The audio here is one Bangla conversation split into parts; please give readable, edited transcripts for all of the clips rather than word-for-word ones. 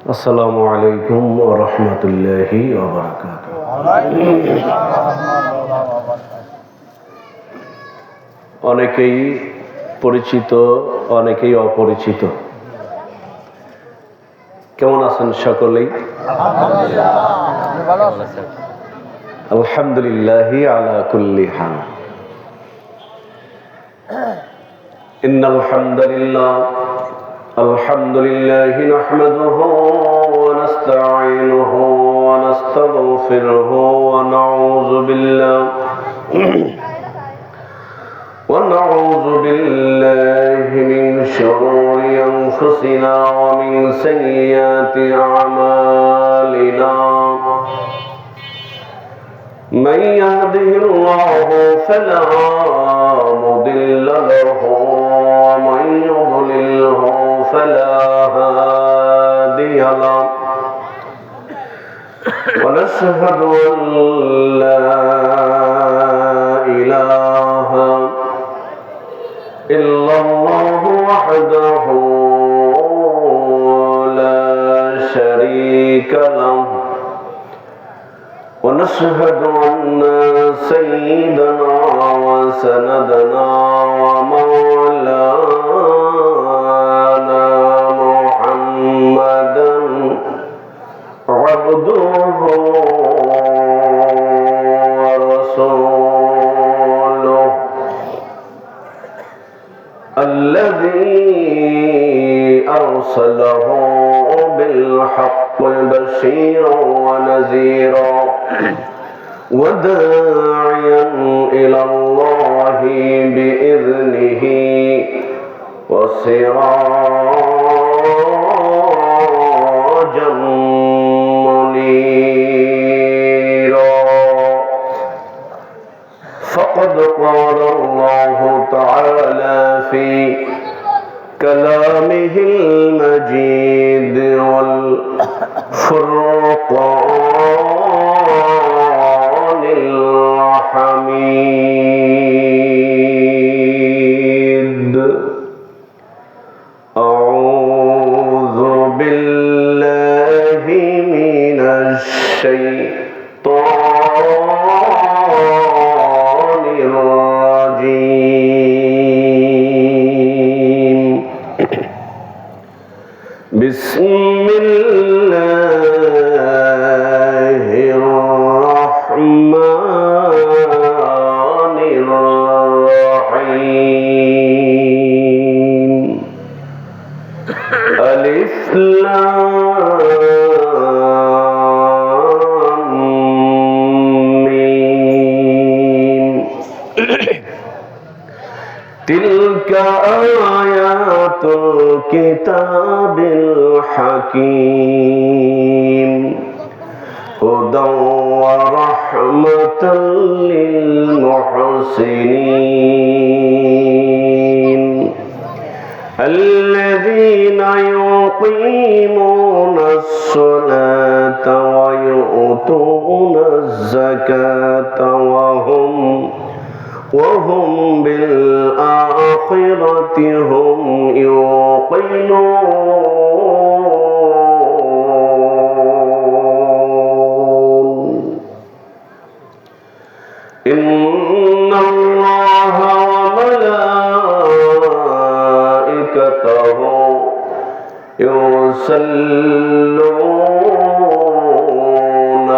আসসালামু আলাইকুম ওয়া রাহমাতুল্লাহি ওয়া বারাকাতুহু। অনেকেই পরিচিত, অনেকেই অপরিচিত। কেমন আছেন সকলেই? আলহামদুলিল্লাহ আলা কুল্লি হাল। ইন্নাল হামদালিল্লাহ আলহামদুলিল্লাহি নাহমাদুহু ওয়া নাস্তাঈনুহু ওয়া নাস্তাগফিরুহু ওয়া নাউযু বিল্লাহি মিন শুরুরি আনফুসিনা ওয়া মিন সাইয়্যাতি আ'মালিনা। من يهده الله فلا مضل له ومن يضلله فلا هادي له ونشهد أن لا إله إلا الله وحده لا شريك له ونشهد أن سيدنا وسندنا ومولانا محمدا عبده ورسوله الذي أرسله بالحق بشيرا ونذيرا وداعيا إلى الله بإذنه وسراجا منيرا. فقد قال الله تعالى في كلامه المجيد والفرقان الحميد. أعوذ بالله من الشيطان الرجيم. بسم الله الرحمن الرحيم. ألف لام ميم. تلك آيات الكتاب الحكيم هدى ورحمة للمحسنين الذين يقيمون الصلاة ويؤتون الزكاة وهم بالآخرة هم يوقنون. إن الله وملائكته يصلون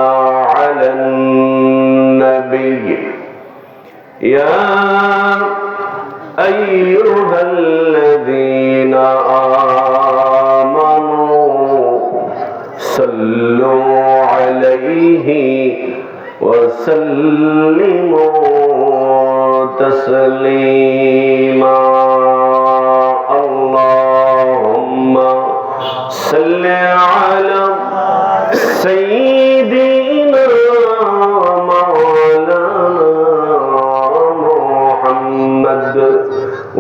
على النبي يا أيها الذين آمنوا صلوا عليه وسلموا تسليما. اللهم صل على سيدنا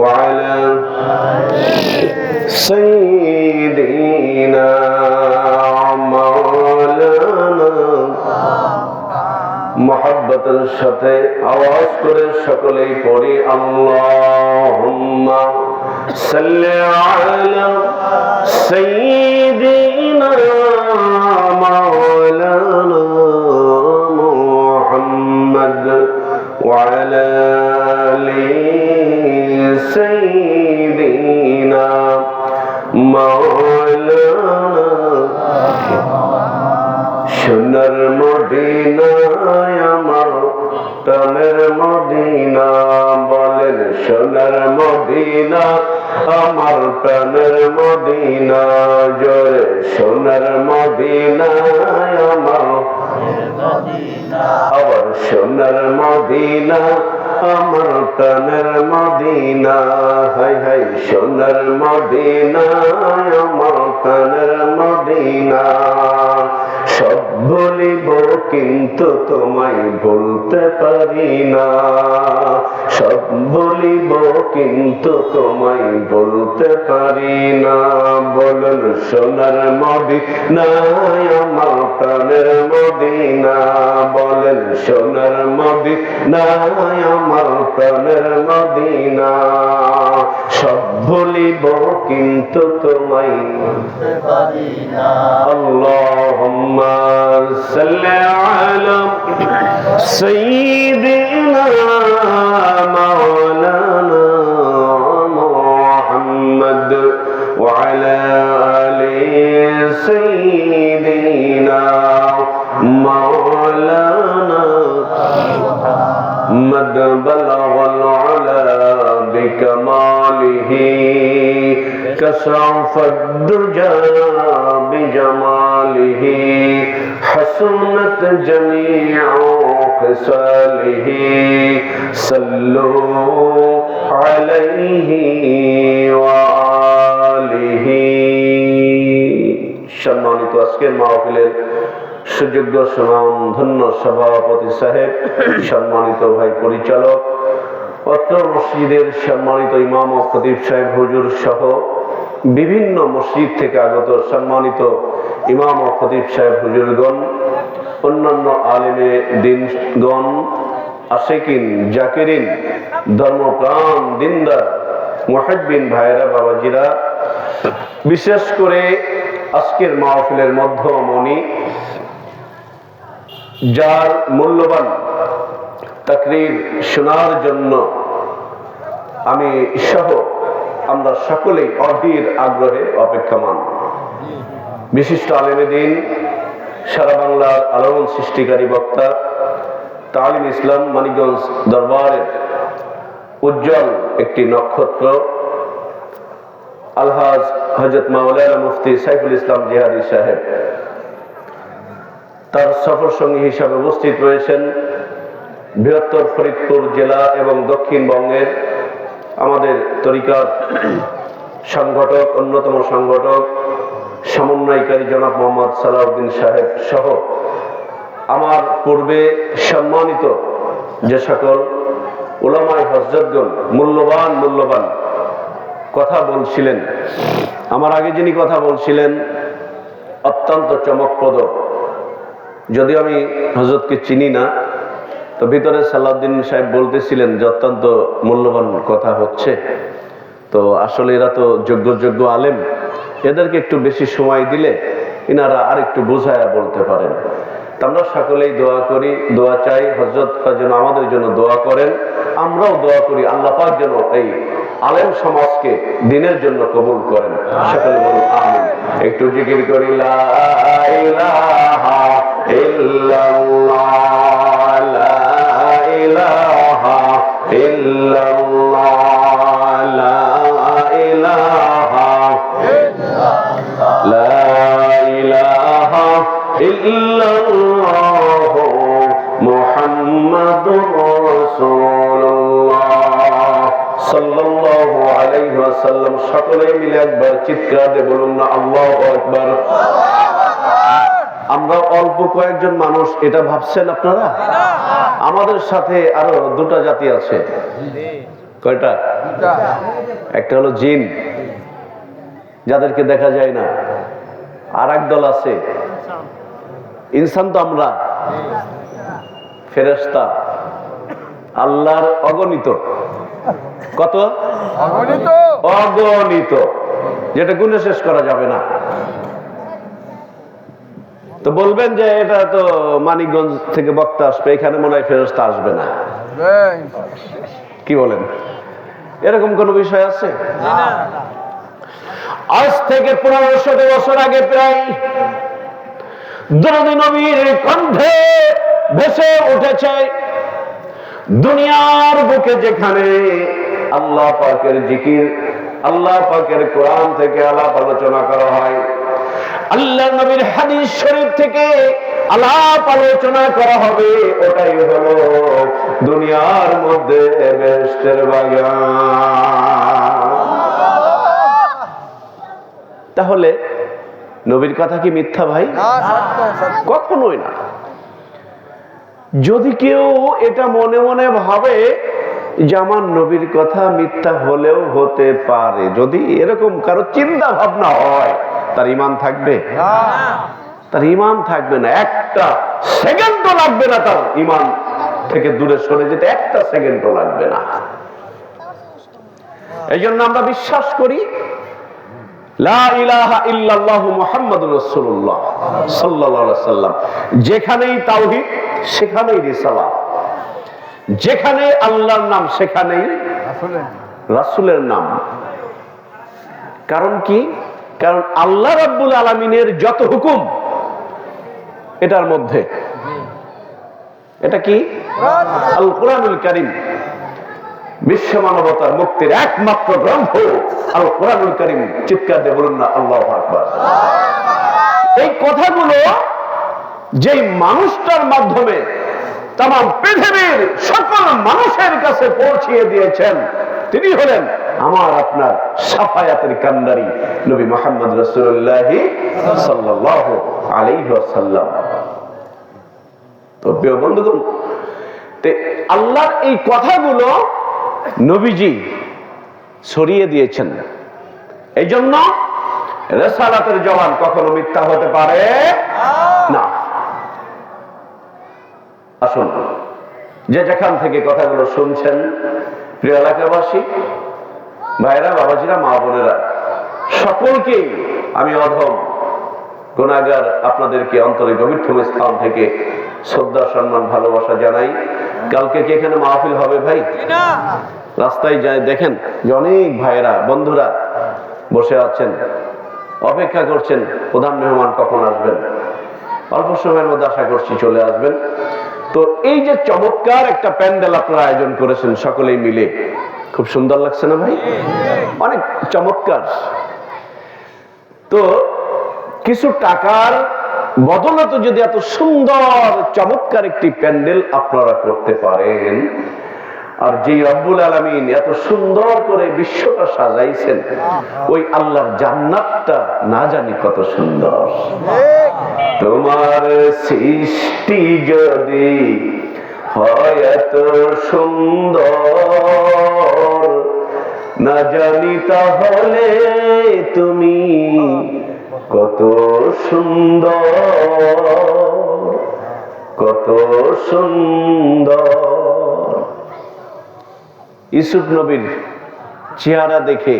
وعلى سيدنا مولانا محبতের সাথে আওয়াজ করে সকলেই পড়ি আল্লাহুম্মা সাল্লি আলা সাইয়্যিদিনা মদিনা জোরে সোনার মদিনা আমার আবার সোনার মদিনা আমার প্রাণের মদিনা হাই হাই সোনার মদিনা আমার প্রাণের মদিনা সব বলিব কিন্তু তোমায় বলতে পারি না সব বলিব কিন্তু তোমায় বলতে পারি না বলুন সোনার মদিনা আমার প্রাণের মদিনা বলেন সোনার মদিনা আমার প্রাণের মদিনা সব বলিব কিন্তু তোমায় বলতে পারি না আল্লাহুম্মা সাল্লি আলা সাইয়্যিদিনা মাওলানা মুহাম্মদ ওয়া আলা আলি সাইয়্যিদিনা মাওলানা মুহাম্মদ বালাগাল আলা বিকামালিহি كشف الدجى بجماله حسنت جميع خصاله صلوا عليه وآله সম্মানিত আজকের মাহফিলের সুযোগ্য সুনামধন্য সভাপতি সাহেব, সম্মানিত ভাই পরিচালক, অত্র মসজিদের সম্মানিত ইমাম ও খতিব সাহেব হুজুর সহ বিভিন্ন মসজিদ থেকে আগত সম্মানিত ইমাম ও খতিব সাহেব হুজুরগণ, অন্যান্য আলেমে দিনগণ, আশিকিন জাকিরিন, ধর্মপ্রাণ দিনদার মুহিব্বিন ভাইরা বাবাজিরা, বিশেষ করে আজকের মাহফিলের মধ্যমণি যার মূল্যবান তাকরীর শোনার জন্য আমি সহ আমরা সকলেই অধীর আগ্রহে অপেক্ষমান। বিশিষ্ট আলেমে দ্বীন, সারা বাংলার আলোড়ন সৃষ্টিকারী বক্তা, তালিম ইসলাম মানিকগঞ্জ দরবারের উজ্জ্বল একটি নক্ষত্র, আলহাজ হযরত মাওলানা মুফতি সাইফুল ইসলাম জিহাদি সাহেব, তার সফর সঙ্গী হিসাবে উপস্থিত রয়েছেন বৃহত্তর ফরিদপুর জেলা এবং দক্ষিণবঙ্গের আমাদের তরিকার সংগঠক, অন্যতম সংগঠক, সমন্বয়কারী জনাব মোহাম্মদ সালাউদ্দিন সাহেব সহ আমার পূর্বে সম্মানিত যে সকল উলামায়ে হযরতগণ মূল্যবান কথা বলছিলেন। আমার আগে যিনি কথা বলছিলেন অত্যন্ত চমকপ্রদ, যদিও আমি হযরতকে চিনি না, তো ভিতরে সালাউদ্দিন সাহেব বলতেছিলেন যে অত্যন্ত মূল্যবান কথা হচ্ছে। তো আসলে এরা তো যোগ্য আলেম, এদেরকে একটু বেশি সময় দিলে ইনারা আর একটু বুঝায়া বলতে পারেন। আমরা সকলেই দোয়া করি, দোয়া চাই হযরত যেন আমাদের জন্য দোয়া করেন, আমরাও দোয়া করি আল্লাহ পাক যেন এই আলেম সমাজকে দ্বীনের জন্য কবুল করেন। সকলে বলুন আমিন। একটু জিকির করি লা ইলাহা ইল্লাল্লাহ, লা ইলাহা ইল্লাল্লাহ, লা ইলাহা ইল্লাল্লাহ, লা ইলাহা ইল্লাল্লাহ মুহাম্মাদুর রাসূলুল্লাহ সাল্লাল্লাহু আলাইহি ওয়াসাল্লাম। সকলে মিলে একবার চিৎকার দিয়ে বলুন না আল্লাহু আকবার। আমরা অল্প কয়েকজন মানুষ এটা ভাবছেন আপনারা? আমাদের সাথে আরো দুটা জাতি আছে। কয়টা? একটা হলো জিন, যাদেরকে দেখা যায় না। আর এক দল আছে ইনসান, তো আমরা ফেরেশতা, আল্লাহর অগণিত। কত? অগণিত, যেটা গুণে শেষ করা যাবে না। তো বলবেন যে এটা তো মানিকগঞ্জ থেকে বক্তা আসবে, এখানে মনে হয় ফেরেশতা আসবে না, কি বলেন? এরকম কোন বিষয় আছে? আজ থেকে 1500 বছর আগে প্রায় দরুদ নবীর কণ্ঠে ভেসে উঠেছে দুনিয়ার বুকে, যেখানে আল্লাহ পাকের জিকির আল্লাহ পাকের কোরআন থেকে আলাপ আলোচনা করা হয়, আল্লাহ নবীর হাদিস শরীফ থেকে আলাপ আলোচনা করা হবে, ওটাই হলো দুনিয়ার মধ্যে বেহেশতের বাগান। তাহলে নবীর কথা কি মিথ্যা ভাই? কখনোই না। যদি কেউ এটা মনে মনে ভাবে যে আমার নবীর কথা মিথ্যা হলেও হতে পারে, যদি এরকম কারো চিন্তা ভাবনা হয়, তার ঈমান থাকবে? তার ঈমান থাকবে না। একটা সেকেন্ডও লাগবে না তার ঈমান থেকে দূরে সরে যেতে, একটা সেকেন্ডও লাগবে না। এই জন্য আমরা বিশ্বাস করি লা ইলাহা ইল্লাল্লাহু মুহাম্মাদুর রাসূলুল্লাহ সাল্লাল্লাহু আলাইহি ওয়াসাল্লাম। যেখানেই তাওহীদ সেখানেই রিসালাত, যেখানে আল্লাহর নাম সেখানেই রাসূলের নাম। কারণ কি? কারণ আল্লাহ রাব্বুল আলামিনের যত হুকুম এটার মধ্যে, এটা কি? আল কোরআনুল কারীম, বিশ্ব মানবতার মুক্তির একমাত্র গ্রন্থ আল কোরআনুল কারীম। চিৎকার দিয়ে বলুন না আল্লাহু আকবার। এই কথাগুলো যেই মানুষটার মাধ্যমে তামাম পৃথিবীর সকল মানুষের কাছে পৌঁছিয়ে দিয়েছেন, তিনি হলেন আমার আপনার শাফায়াতের কান্ডারি নবী মুহাম্মদ রাসূলুল্লাহ সাল্লাল্লাহু আলাইহি ওয়াসাল্লাম। তো প্রিয় বন্ধুগণ, আল্লাহর এই কথাগুলো নবীজি ছড়িয়ে দিয়েছেন। এই জন্য রিসালাতের জবান কখনো মিথ্যা হতে পারে না। আসুন, যে যেখান থেকে কথাগুলো শুনছেন, প্রিয় এলাকাবাসী, ভাইরা, বাবাজিরা, মা বোনেরা, সকলকেই আমি অধম গুনাহগার আপনাদেরকে অন্তরে গভীরতম স্থান থেকে শ্রদ্ধা, সম্মান, ভালোবাসা জানাই। কালকে কি এখানে মাহফিল হবে ভাই? রাস্তায় যায় দেখেন যে অনেক ভাইরা, বন্ধুরা বসে আছেন, অপেক্ষা করছেন প্রধান মেহমান কখন আসবেন। অল্প সময়ের মধ্যে আশা করছি চলে আসবেন। তো এই যে চমৎকার একটা প্যান্ডেল আপনারা আয়োজন করেছেন সকলেই মিলে, খুব সুন্দর লাগছে না ভাই? অনেক চমৎকার। তো কিছু টাকার বদৌলতে যদি এত সুন্দর চমৎকার একটি প্যান্ডেল আপনারা করতে পারেন, আর যে রব্বুল আলামিন এত সুন্দর করে বিশ্বটা সাজাইছেন, ওই আল্লাহর জান্নাতটা না জানি কত সুন্দর। তোমার সৃষ্টি যদি হয় এত সুন্দর, না জানি তাহলে তুমি কত সুন্দর, কত সুন্দর। ইউসুফ নবীর চেহারা দেখে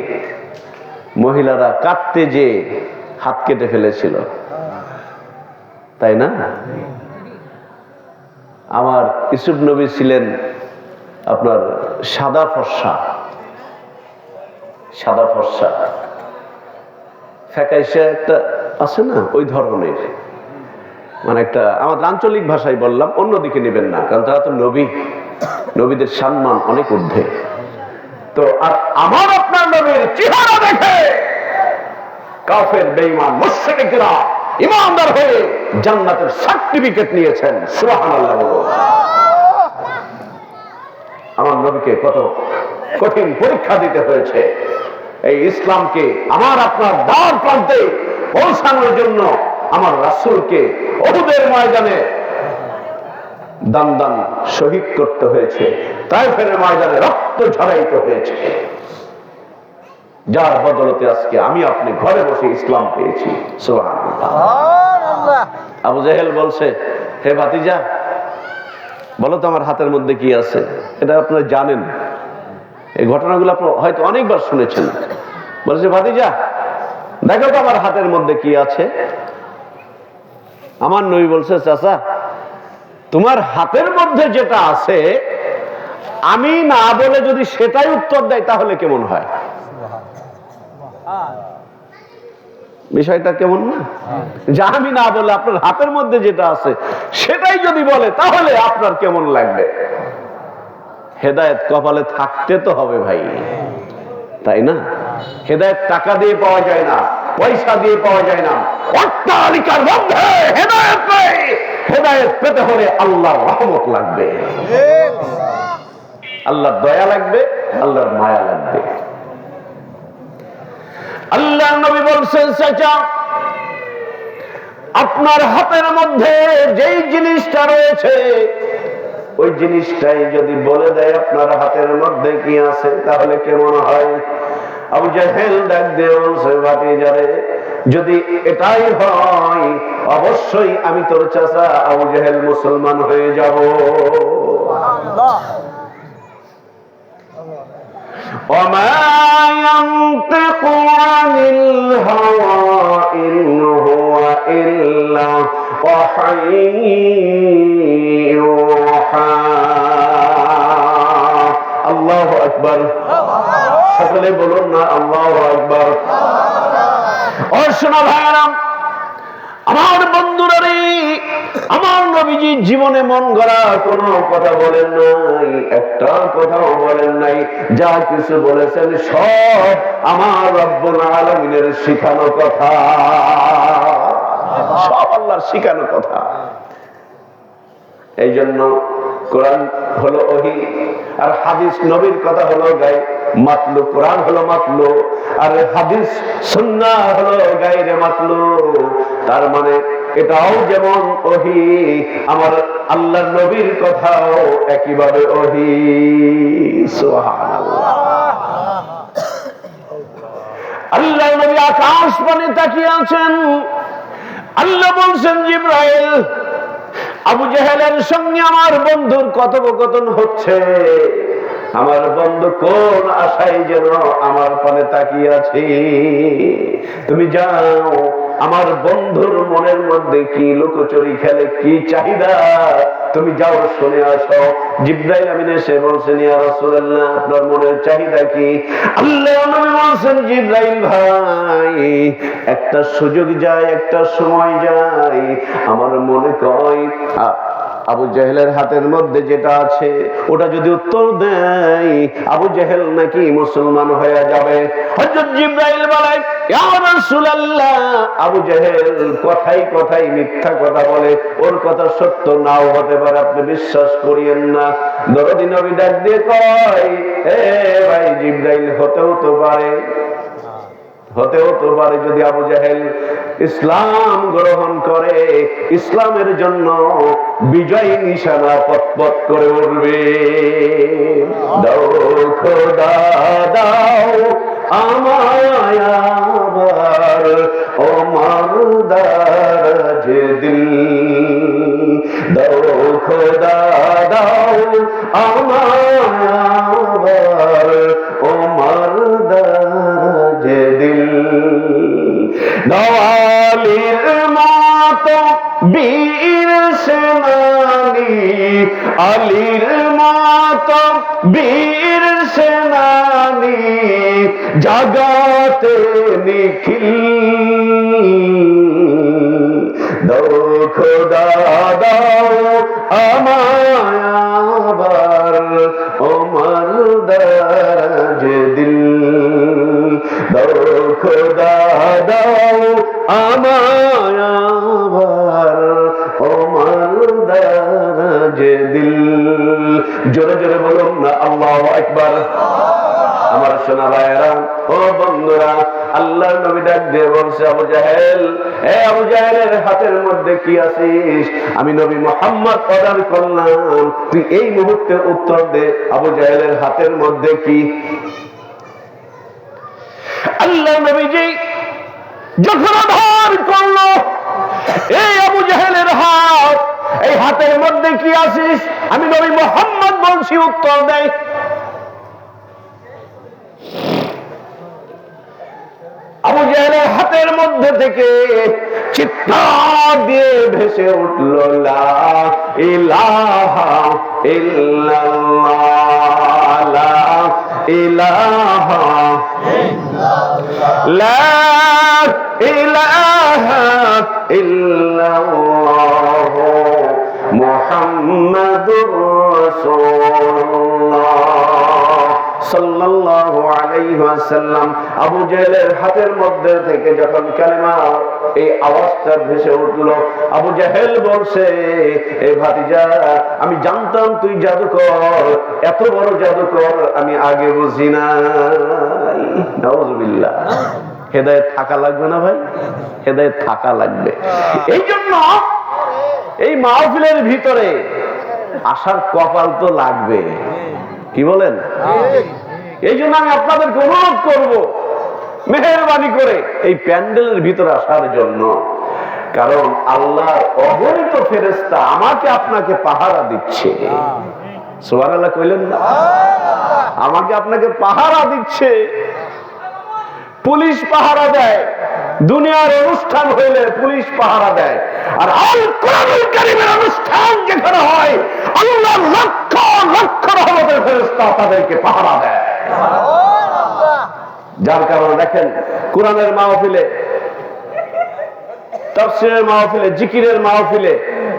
মহিলারা কাঁদতে যে হাত কেটে ফেলেছিল, তাই না? আমার ইউসুফ নবী ছিলেন আপনার সাদা ফর্সা, সাদা ফর্সা, ফ্যাকাইশা একটা আছে না, ওই ধরনের, মানে একটা, আমাদের আঞ্চলিক ভাষায় বললাম, অন্যদিকে নেবেন না, কারণ তারা তো নবী, নবীদের সম্মান অনেক ঊর্ধ্বে। তো আর আমার আপনার নবীর চেহারা দেখে কাফের, বেঈমান, মুশরিকরা ঈমানদার হয়ে জান্নাতের সার্টিফিকেট নিয়েছেন। সুবহানাল্লাহ। আমার নবীকে কত কঠিন পরীক্ষা দিতে হয়েছে এই ইসলামকে আমার আপনার দ্বার প্রান্তে পৌঁছানোর জন্য। আমার রাসূলকে উহুদের ময়দানে দান দান শহীদ করতে হয়েছে, তায়েফের ময়দানে রক্ত ঝরাইতে হয়েছে, যার বদলতে আজকে আমি আপনি ঘরে বসে ইসলাম পেয়েছি। সুবহানাল্লাহ। আবু জেহেল বলছে, হে ভাতিজা, বলো তো আমার হাতের মধ্যে কি আছে। এটা আপনারা জানেন, এই ঘটনাগুলো আপনারা হয়তো অনেকবার শুনেছেন। বলছে, ভাতিজা দেখো তো আমার হাতের মধ্যে কি আছে। আমার নবী বলছে, চাচা তোমার হাতের মধ্যে যেটা আছে আমি না বলে যদি সেটাই উত্তর দেয় তাহলে কেমন হয়? বিষয়টা কেমন না? যে আমি না বলে আপনার হাতের মধ্যে যেটা আছে সেটাই যদি বলে তাহলে আপনার কেমন লাগবে? হেদায়েত কপালে থাকতে তো হবে ভাই, তাই না? হেদায়েত টাকা দিয়ে পাওয়া যায় না, পয়সা দিয়ে পাওয়া যায় না। অট্টালিকার মধ্যে হেদায়েত নেই। হেদায়েত পেতে হলে আল্লাহর রহমত লাগবে, আল্লাহর দয়া লাগবে, আল্লাহর মায়া লাগবে। আল্লাহর নবী বলছেন, চাচা আপনার হাতের মধ্যে যেই জিনিসটা রয়েছে ওই জিনিসটাই যদি বলে দেয় আপনার হাতের মধ্যে কি আছে তাহলে কেমন হয়? আবু জাহেল ডাক দিয়ে বলছে, ভাতিজারে যদি এটাই হয় অবশ্যই আমি তোর চাচা আবু জাহেল মুসলমান হয়ে যাব। وما ينطق عن الهوى إن هو إلا وحي يوحى। আল্লাহু আকবার। সকলে বলুন না আল্লাহু আকবার। ও শোনা ভাইরা, আমার বন্ধুরা রে, আমার নবীজি জীবনে মন গড়া কোনো কথা বলেন নাই, একটা কথাও বলেন নাই। যা কিছু বলেছেন সব আমার রব্বুল আলামিনের শিখানো কথা, সব আল্লাহর শিখানো কথা। এই জন্য কোরআন হলো ওহী আর হাদিস নবীর কথা হলো মাতলু। কোরআন হলো মাতলু আর হাদিস সুন্নাহ হলো গায়রে মাতলু। তার মানে এটাও যেমন ওহী, আমার আল্লাহর নবীর কথাও একইভাবে ওহী। সুবহানাল্লাহ। আল্লাহর নবী আকাশ পানে তাকিয়ে আছেন। আল্লাহ বলছেন, জিবরাইল আবু জাহেলের সঙ্গে আমার বন্ধুর কথোপকথন হচ্ছে। আমার বন্ধু কোন আশায় যেন আমার পানে তাকিয়ে আছে। তুমি যাও আমার বন্ধুর মনের মধ্যে কি লুকোচুরি খেলে, কি চাহিদা, তুমি যাও শুনে আসো। জিবরাইল আমিন এসে বলছেন, ইয়া রাসূলুল্লাহ আপনার মনের চাহিদা কি? আল্লাহর নবী বলছেন, জিবরাইল ভাই একটা সুযোগ যায়, একটা সময় যায়, আমার মনে কয় আবু জাহেলের হাতের মধ্যে যেটা আছে ওটা যদি উত্তর দেয় আবু জাহেল নাকি মুসলমান হয়ে যাবে। হযরত জিবরাইল বলে, ইয়া রাসূলুল্লাহ আবু জাহেল কথাই কথাই মিথ্যা কথা বলে, ওর কথা সত্য নাও হতে পারে, আপনি বিশ্বাস করিয়েন না। দরদি নবী ডাক দিয়ে কয়, এ ভাই জিবরাইল হতেও তো পারে যদি আবু জাহেল ইসলাম গ্রহণ করে, ইসলামের জন্য বিজয় নিশানা পথ করে উঠবে। দাও খোদা দাও আমায় আবার ও মারদার দিল, দাও খোদা দাও আমায় আবার ও মারদার দিল। নওয়ালির মতো বীর সেনানি, আলীর মতো বীর সেনানি, জাগাতে নিখিল, দাও খোদা দাও আমায় আবার ও মারদার দিল, দাও খোদা দাও আমায় আবার ও মারদার দিল। জোরে জোরে বলুন না আল্লাহু আকবার। আমার সোনা ভাইয়েরা, ও বন্ধুরা, আল্লাহর নবী ডাক দিয়ে বলছে, আবু জাহেল, এ আবু জাহেলের হাতের মধ্যে কি আছিস? আমি নবী মুহাম্মদ অর্ডার করলাম, তুই এই মুহূর্তে উত্তর দে আবু জাহেলের হাতের মধ্যে কি? আল্লাহ নবীজি যখন আধার করলো, এই আবু জাহেলের হাত, এই হাতের মধ্যে কি আছিস? আমি নবী মুহাম্মদ বলছি, উত্তর দেয়। আবু জাহেলের হাতের মধ্যে থেকে চিৎকার দিয়ে ভেসে উঠল, লা ইলাহা ইল্লাল্লাহ, লা ইলাহা লা ইলাহা ইল্লাল্লাহ মুহাম্মাদুর রাসূলুল্লাহ সাল্লাল্লাহু আলাইহি ওয়াসাল্লাম আবু জেহেলের হাতের মধ্যে থেকে যখন কালেমা এই আওয়াজটা ভেসে উঠলো, আবু জেহেল বলছে, এ ভাতিজা, আমি জানতাম তুই জাদুকর, এত বড় জাদুকর আমি আগে বুঝি নাই। নাউযুবিল্লাহ। হেদায়েত থাকা লাগবে না ভাই? হেদায়েত থাকা লাগবে। এই জন্য এই মাহফিলের ভিতরে আসার কপাল তো লাগবে, কি বলেন? এই জন্য আমি আপনাদেরকে অনুরোধ করব, মেহেরবানি করে এই প্যান্ডেলের ভিতরে আসার জন্য। কারণ আল্লাহর অগণিত ফেরেশতা আমাকে আপনাকে পাহারা দিচ্ছে। সুবহানাল্লাহ কইলেন না? আমাকে আপনাকে পাহারা দিচ্ছে। পুলিশ পাহারা দেয়, দুনিয়ার অনুষ্ঠান হইলে পুলিশ পাহারা দেয়, আর আল কোরআনুল কারীমের অনুষ্ঠান যেখানে হয় আল্লাহর লক্ষ লক্ষ রহমতের ফেরেশতা তাদেরকে পাহারা দেয়। যার কারণে দেখেন কোরআনের মাহফিলে, তাফসীরের মাহফিলে, জিকিরের মাহফিলে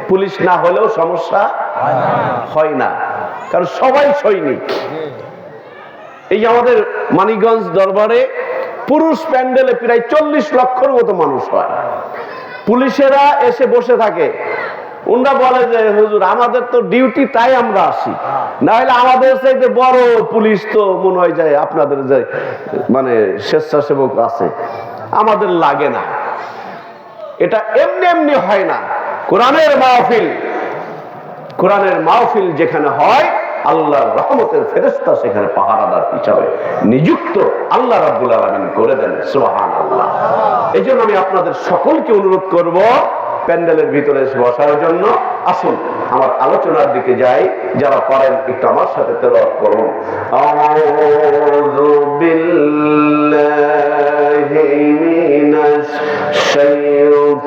পুলিশ না হলেও সমস্যা হয় না, কারণ সবাই সৈনিক। এই আমাদের মানিকগঞ্জ দরবারে পুরুষ প্যান্ডেলে প্রায় 40 লক্ষর মতো মানুষ হয়। পুলিশেরা এসে বসে থাকে, ওনারা বলে যে হুজুর আমাদের তো ডিউটি, তাই আমরা আসি, না হলে আমাদের চাইতে বড় পুলিশ তো মনে হয় যায় আপনাদের যে মানে স্বেচ্ছাসেবক আছে, আমাদের লাগে না। এটা এমনি এমনি হয় না। কোরআনের মাহফিল, কোরআনের মাহফিল যেখানে হয় আল্লাহর রহমতের ফেরেশতা সেখানে পাহারাদার হিসাবে নিযুক্ত আল্লাহ রাব্বুল আলামিন করে দেন। সুবহানাল্লাহ। এই জন্য আমি আপনাদের সকলকে অনুরোধ করব প্যান্ডেলের ভিতরে এসে বসার জন্য। আসুন আমার আলোচনার দিকে যাই। যারা পারেন একটু আমার সাথে তেলাওয়াত করুন। আউযু বিল্লাহি মিনাশ শাইতানির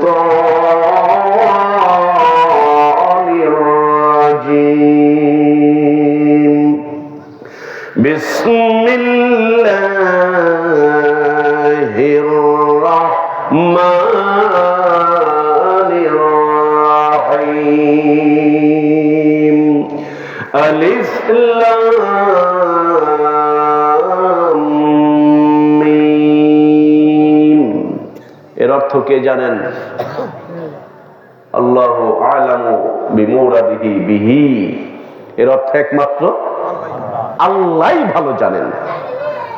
রাজীম। বিসমিল্লাহির রাহমানির রাহিম। আলিফ লাম মিম। এর অর্থ কে জানেন? আল্লাহু আ'লামু বিমুরাদিহি বিহি। এর অর্থ একমাত্র আল্লাহই ভালো জানেন।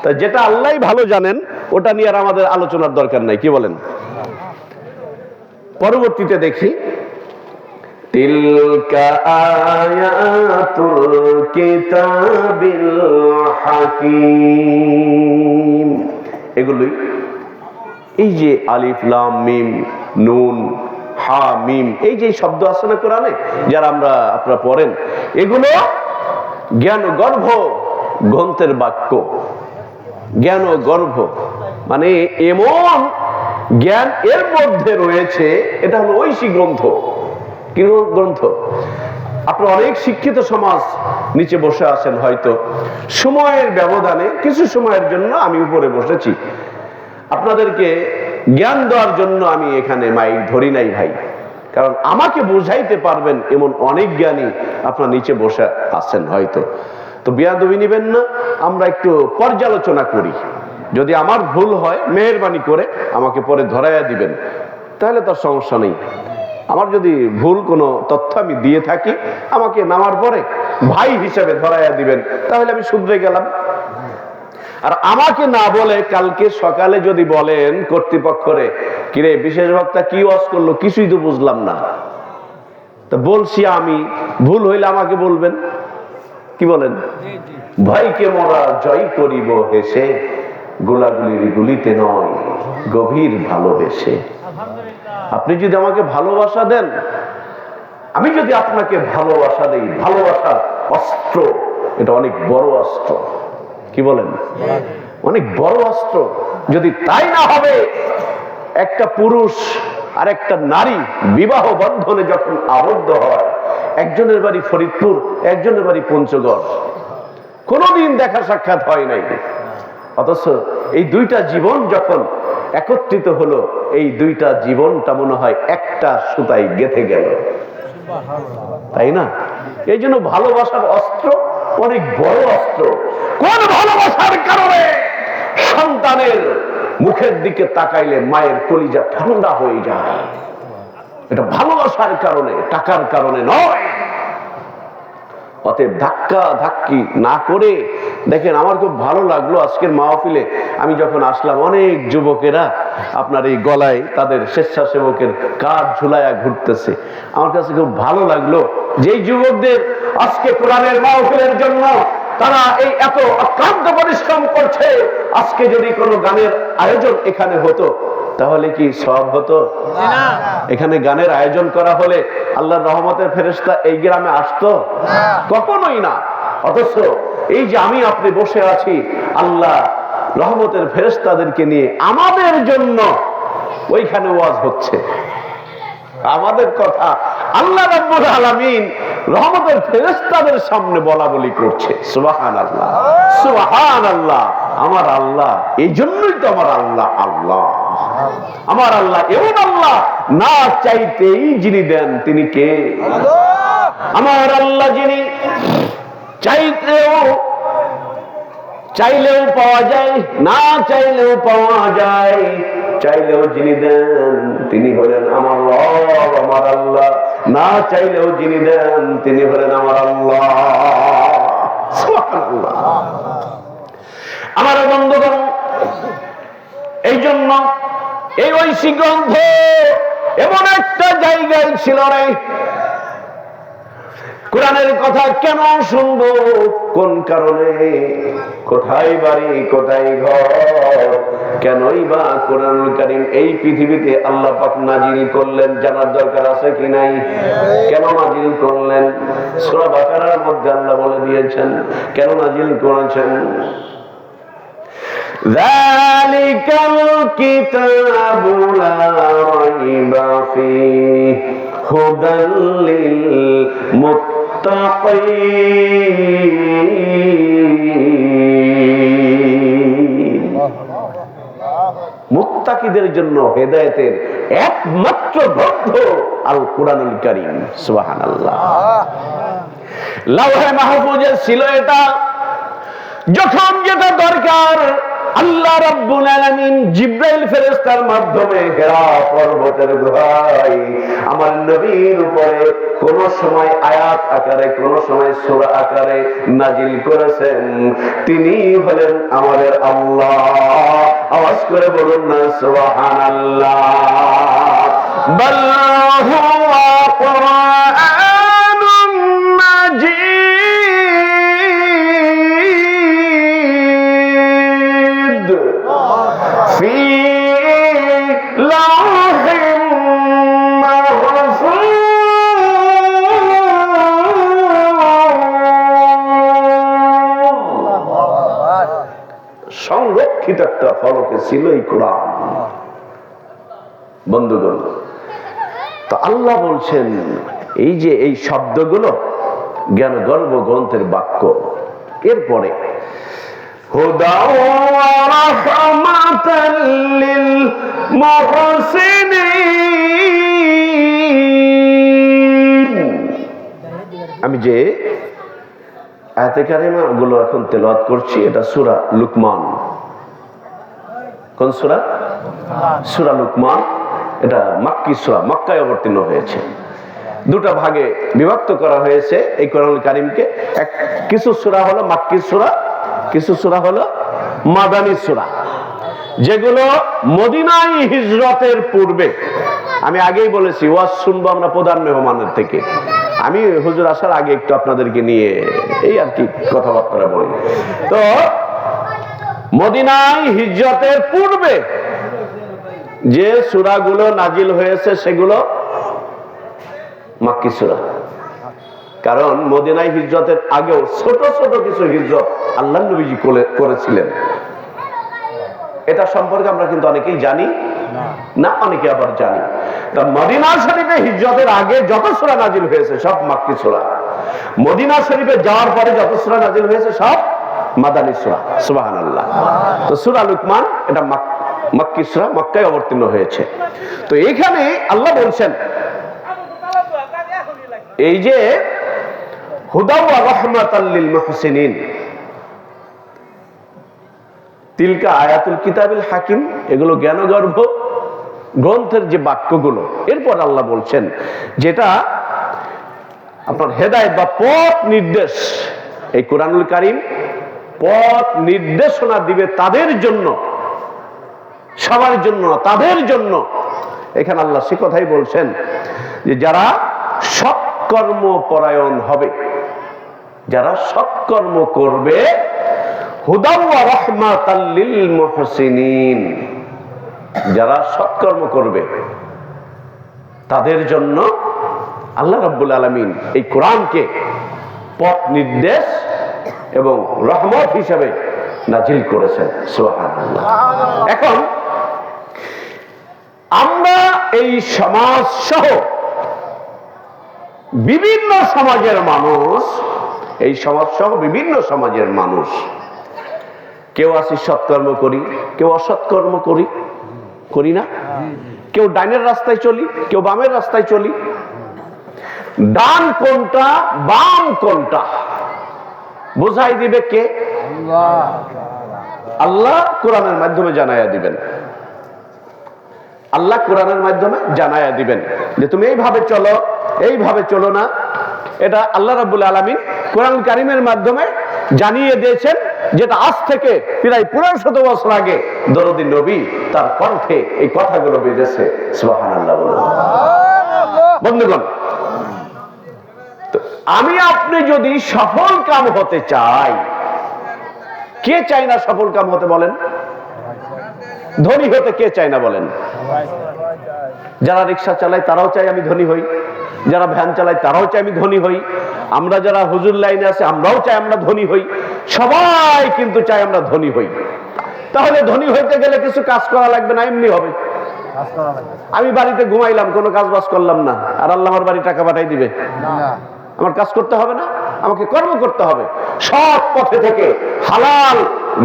তা যেটা আল্লাহই ভালো জানেন ওটা নিয়ে আর আমাদের আলোচনার দরকার নাই, কি বলেন? পরবর্তীতে দেখি, তিলকা আয়াতুল কিতাবিল হাকিম। এগুলোই এই যে আলিফ লাম মিম নুন হা মিম, এই যে শব্দ আছে না কোরআনে, যারা আপনারা পড়েন, এগুলো জ্ঞান গর্ভ গ্রন্থের বাক্য। জ্ঞান গর্ভ মানে এমন জ্ঞান এর মধ্যে রয়েছে, এটা হলো ঐশী গ্রন্থ। কি গ্রন্থ? আপনার অনেক শিক্ষিত সমাজ নিচে বসে আছেন, হয়তো সময়ের ব্যবধানে কিছু সময়ের জন্য আমি উপরে বসেছি, আপনাদেরকে জ্ঞান দেওয়ার জন্য আমি এখানে মাইক ধরি নাই ভাই, কারণ আমাকে বুঝাইতে পারবেন এমন অনেক জ্ঞানী আপনার নিচে বসে আছেন হয়তো। তো বিয়াদবি নিবেন না, আমরা একটু পর্যালোচনা করি। যদি আমার ভুল হয় মেহেরবানি করে আমাকে পরে ধরাইয়া দিবেন, তাহলে তার সমস্যা নেই। আমার যদি ভুল কোনো তথ্য আমি দিয়ে থাকি আমাকে নামার পরে ভাই হিসেবে ধরাইয়া দিবেন, তাহলে আমি শুধরে গেলাম। আর আমাকে না বলে কালকে সকালে যদি বলেন কর্তৃপক্ষরে, কিরে বিশেষ বক্তা কি ওয়াজ করলো, কিছুই তো বুঝলাম না, তা বলছি আমি, ভুল হইলে আমাকে বলবেন, কি বলেন? ভাইকে মোরা জয় করিব হেসে, গোলাগুলির গুলিতে নয় গভীর ভালোবেসে। আপনি যদি আমাকে ভালোবাসা দেন, আমি যদি আপনাকে ভালোবাসা দেই, ভালোবাসার অস্ত্র, এটা অনেক বড় অস্ত্র। কি বলেন? অনেক বড় অস্ত্র। যদি তাই না হবে, একটা পুরুষ আর একটা নারী বিবাহ বন্ধনে যখন আবদ্ধ হয়, একজনের বাড়ি ফরিদপুর, একজনের বাড়ি পঞ্চগড়, কোনোদিন দেখা সাক্ষাৎ হয় নাই, অথচ এই দুইটা জীবন যখন একত্রিত হলো, এই দুইটা জীবনটা মনে হয় একটা সুতায় গেঁথে গেল, তাই না? এই জন্য ভালোবাসার অস্ত্র অনেক বড় অস্ত্র। কোন ভালোবাসার কারণে সন্তানের মুখের দিকে তাকাইলে মায়ের কলিজা ঠান্ডা হয়ে যায়? এটা ভালোবাসার কারণে, টাকার কারণে নয়। অতএব ধাক্কা ধাক্কি না করে দেখেন, আমার খুব ভালো লাগলো আজকের মাহফিলে আমি যখন আসলাম, অনেক যুবকেরা আপনার এই গলায় তাদের স্বেচ্ছাসেবকের কার্ড ঝুলাইয়া ঘুরতেছে। আমার কাছে খুব ভালো লাগলো যেই যুবকদের আজকে কোরআনের মাহফিলের জন্য তারা এই এত অক্লান্ত পরিশ্রম করছে। আজকে যদি কোনো গানের আয়োজন এখানে হতো তাহলে কি সব হতো? এখানে গানের আয়োজন করা হলে আল্লাহর রহমতের ফেরেশতা এই গ্রামে আসতো? কখনোই না। অথচ এই যে আমি আপনি বসে আছি, আল্লাহ রহমতের ফেরেশতাদেরকে নিয়ে আমাদের জন্য ওইখানে ওয়াজ হচ্ছে। আমাদের কথা আল্লাহ রাব্বুল আলামিন রহমতের ফেরেশতাদের সামনে বলা বলি করছে। সুবহানাল্লাহ, সুবহানাল্লাহ। আমার আল্লাহ, এই জন্যই তো আমার আল্লাহ আল্লাহ। আমার আল্লাহ এমন আল্লাহ, না চাইতেই যিনি দেন তিনি কে? আমার আল্লাহ যিনি চাইলেও পাওয়া যায়, না চাইলেও পাওয়া যায়, চাইলেও যিনি দেন তিনি হলেন আমার রব, আমার আল্লাহ। না চাইলেও যিনি দেন তিনি হলেন আমার আল্লাহ। সুবহানাল্লাহ। আমার বন্ধুগণ, এই জন্য এই ঐশী গ্রন্থ এমন একটা জায়গায় ছিল রে, কোরআনের কথা কেন শুনবো, কোন কারণে, কোথায় বাড়ি কোথায় ঘর, কেনই বা কোরআনুল কারীম এই পৃথিবীতে আল্লাহ পাক নাজিল করলেন, জানার দরকার আছে কি নাই? কেন নাজিল করলেন? সূরা বাকারার মধ্যে আল্লাহ বলে দিয়েছেন কেন নাজিল করেছেন। যালিকাল কিতাবু লা রাইবা ফীহি হুদাল লিল মুত্তাকিদের জন্য হেদায়েতের একমাত্র গ্রন্থ আল কোরআনুল কারীম। সুবহানাল্লাহ। লাওহে মাহফুজে ছিল এটা, যখন যেটা দরকার আল্লাহ রাব্বুল আলামিন জিবরাইল ফেরেশতার মাধ্যমে হেরা পর্বতের গুহায় আমার নবীর উপরে কোন সময় আয়াত আকারে, কোন সময় সূরা আকারে নাজিল করেছেন। তিনি হলেন আমাদের আল্লাহ। আওয়াজ করে বলুন না সুবহানাল্লাহ। বাল হুয়া কুরআনুন মাজিদ ফি লাওহিন মাহফুজ। সংরক্ষিত একটা ফলকে ছিল এই কোরআন। বন্ধুগণ, তো আল্লাহ বলছেন এই যে এই শব্দগুলো জ্ঞান গর্ভ গ্রন্থের বাক্য। এরপরে হুদাও ওয়া রাহমাতাল লিল মুহসিনিন। আমি যে আয়াতে কারিমা গুলো এখন তেলাওয়াত করছি, এটা সূরা লুকমান। কোন সূরা? সূরা লুকমান। এটা মাক্কি সূরা, মক্কায় অবতীর্ণ হয়েছে। দুটো ভাগে বিভক্ত করা হয়েছে এই কোরআনুল কারীমকে। কিছু সূরা হলো মাক্কি সূরা, কিছু সূরা হলো মাদানী সূরা, যেগুলো মদিনায় হিজরতের পূর্বে। আমি আগেই বলেছি ওয়াজ শুনবো আমরা প্রধান মেহমানের থেকে। আমি হুজুর আসার আগে একটু আপনাদেরকে নিয়ে এই আর কি কথাবার্তা বলি। তো মদিনায় হিজরতের পূর্বে যে সূরাগুলো নাজিল হয়েছে সেগুলো মাক্কি সূরা। কারণ মদিনায় হিজরতের আগেও ছোট ছোট কিছু হিজরত আল্লাহ নবীজি করেছিলেন। এটা সম্পর্কে আমরা কিন্তু অনেকেই জানি না, অনেকে আবার জানি। তা মদিনা শরীফে হিজরতের আগে যত সূরা নাজিল হয়েছে সব মাক্কি সূরা। মদিনা শরীফে যাওয়ার পরে যত সূরা নাজিল হয়েছে সব মাদানী সূরা। সুবহানাল্লাহ। তো সূরা লুকমান এটা মাক্কি সূরা, মক্কায় অবতীর্ণ হয়েছে। তো এখানে আল্লাহ বলছেন এই যে হুদা ওয়া রাহমাতাল লিল মুহসিনিন। তিলকা আয়াতুল কিতাবিল হাকিম, এগুলো জ্ঞানগর্ভ গ্রন্থের যে বাক্যগুলো। এরপর আল্লাহ বলছেন যেটা আপনার হেদায়েত বা পথ নির্দেশ, এই কোরআনুল কারীম পথ নির্দেশনা দিবে তাদের জন্য, সবার জন্য না, তাদের জন্য। এখানে আল্লাহ সে কথাই বলছেন যে যারা সৎকর্ম পরায়ণ হবে, যারা সৎকর্ম করবে, হুদা ওয়া রাহমাতাল লিল মুহসিনিন, যারা সৎকর্ম করবে তাদের জন্য আল্লাহ রাব্বুল আলামিন এই কোরআনকে পথ নির্দেশ এবং রহমত হিসেবে নাজিল করেছেন। সুবহানাল্লাহ। এখন আমরা এই সমাজ সহ বিভিন্ন সমাজের মানুষ, এই সমাজ সহ বিভিন্ন সমাজের মানুষ, কেউ আছি সৎকর্ম করি, কেউ অসৎকর্ম করি না, কেউ ডাইনের রাস্তায় চলি, কেউ বামের রাস্তায় চলি। ডান কোনটা বাম কোনটা বুঝাই দিবে কে? আল্লাহ কোরআনের মাধ্যমে জানাইয়া দিবেন। আল্লাহ কোরআনের মাধ্যমে জানাইয়া দিবেন যে তুমি এইভাবে চলো, এইভাবে চলো না। এটা আল্লাহ রাব্বুল আলামিন কোরআন কারীমের মাধ্যমে জানিয়ে দিয়েছেন, যেটা আজ থেকে প্রায় 1500 বছর আগে দরদি নবী তার কণ্ঠে এই কথাগুলো বেজেছে। সুবহানাল্লাহ বলুন। বন্ধুগণ, আমি আপনি যদি সফল কাম হতে চাই, কে চায় না সফল কাম হতে বলেন? ধনী হতে কে চায় না বলেন? যারা রিক্সা চালায় তারাও চায় আমি ধনী হই, যারা ভ্যান চালায় তারাও চায় আমি ধনী হই, আমরা যারা হুজুর লাইনে আছে আমরাও চাই আমরা ধনী হই, সবাই কিন্তু চাই আমরা ধনী হই। তাহলে ধনী হইতে গেলে কিছু কাজ করা লাগবে না, এমনি হবে। আমি বাড়িতে ঘুমাইলাম, কোনো কাজ বাজ করলাম না, আর আল্লাহ আমার বাড়ি টাকা পাঠাই দিবে? আমার কাজ করতে হবে না, আমাকে কর্ম করতে হবে। সৎ পথে থেকে হালাল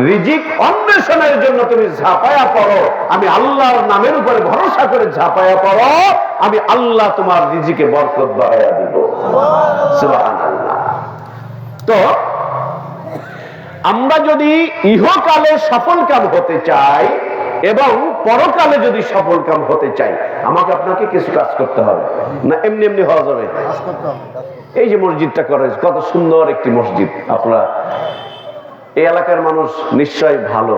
রিজিক অন্বেষণের জন্য তুমি ঝাঁপায়া পড়ো, আমি আল্লাহর নামের উপরে ভরসা করে ঝাঁপায়া পড়ো, আমি আল্লাহ তোমার রিজিকে বরকত বাড়াইয়া দিব। সুবহানাল্লাহ। তো আমরা যদি ইহকালে সফল কাম হতে চাই এবং পরকালে যদি সফল কাম হতে চাই, আমাকে আপনাকে কিছু কাজ করতে হবে না, এমনি এমনি হওয়া যাবে? এই যে মসজিদটা করে, কত সুন্দর একটি মসজিদ। আপনারা এই এলাকার মানুষ নিশ্চয় ভালো,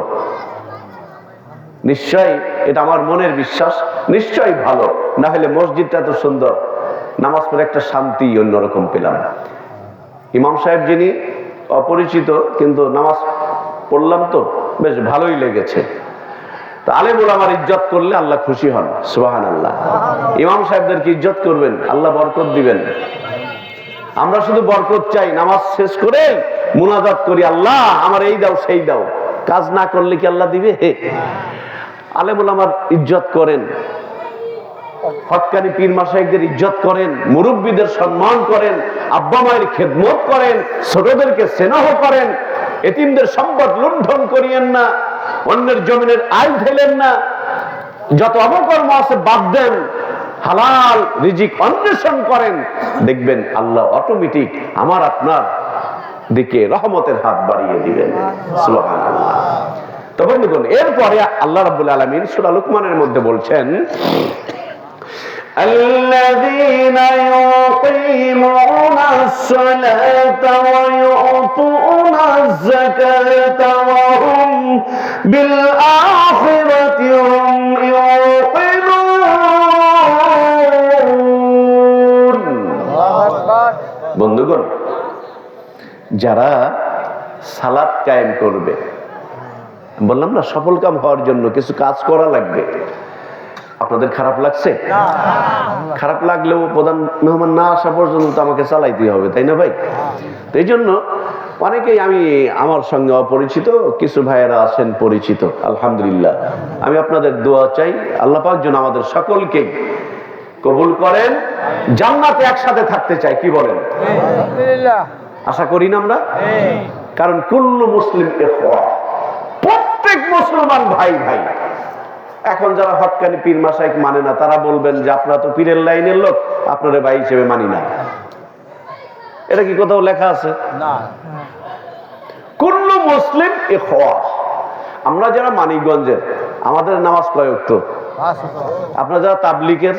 নিশ্চয়, এটা আমার মনের বিশ্বাস, নিশ্চয় ভালো, না হলে মসজিদটা এত সুন্দর, নামাজ পড়ে একটা শান্তি অন্যরকম পেলাম। ইমাম সাহেব যিনি অপরিচিত, কিন্তু নামাজ পড়লাম তো বেশ ভালোই লেগেছে। তো আলেম ওলামার ইজ্জত করলে আল্লাহ খুশি হন। সুবহানাল্লাহ। ইমাম সাহেবদেরকে ইজ্জত করবেন, আল্লাহ বরকত দিবেন। আমরা শুধু বরকত চাই, নামাজ শেষ করে মুনাজাত করি, আল্লাহ আমার এই দাও সেই দাও। কাজ না করলে কি আল্লাহ দিবে? আলেম ওলামার ইজ্জত করেন, হক্কানি পীর মাশায়েখদের ইজ্জত করেন, মুরব্বীদের সম্মান করেন, আব্বা মায়ের খেদমত করেন, ছোটদেরকে স্নেহ করেন, এতিমদের সম্পদ লুণ্ঠন করিয়েন না, অন্যের জমিনের আয় ঢেলেন না, যত অপকর্ম আছে বাদ দেন, হালাল রিজিক অন্বেষণ করেন, দেখবেন আল্লাহ অটোমেটিক আমার আপনার দিকে রহমতের হাত বাড়িয়ে দিবেন। সুবহানাল্লাহ। তো বন্ধুগণ, এরপরে আল্লাহ রাব্বুল আলামিন সূরা লুকমানের মধ্যে বলছেন, الذين يقيمون الصلاة ويؤتون الزكاة وهم بالآخرة هم يوقنون। বন্ধুগণ, যারা সালাত কায়েম করবে, বললাম না সফল কাম হওয়ার জন্য কিছু কাজ করা লাগবে। আপনাদের খারাপ লাগছে? খারাপ লাগলেও প্রধান মেহমান না আসা পর্যন্ত তো আমাকে চালাইতে হবে, তাই না ভাই? তো এই জন্য অনেকেই, আমি আমার সঙ্গে অপরিচিত, কিছু ভাইয়েরা আছেন পরিচিত, আলহামদুলিল্লাহ। আমি আপনাদের দোয়া চাই, আল্লাহ পাক যেন আমাদের সকলকে কবুল করেন, জান্নাতে একসাথে থাকতে চাই। কি বলেন? আশা করি না আমরা? কারণ কুল্লু মুসলিম ইখওয়া, প্রত্যেক মুসলমান ভাই ভাই। এখন যারা হক্কানি পীর মাশায়েখ মানে না, তারা বলবেন যে আপনারা তো পীরের লাইনের লোক, আপনারা ভাই হিসেবে মানি না। এটা কি কোথাও লেখা আছে? না। কুল্লু মুসলিম ইখওয়া। আমরা যারা মানিকগঞ্জের, আমাদের নামাজ কয় ওয়াক্ত? আপনারা যারা তাবলিগের,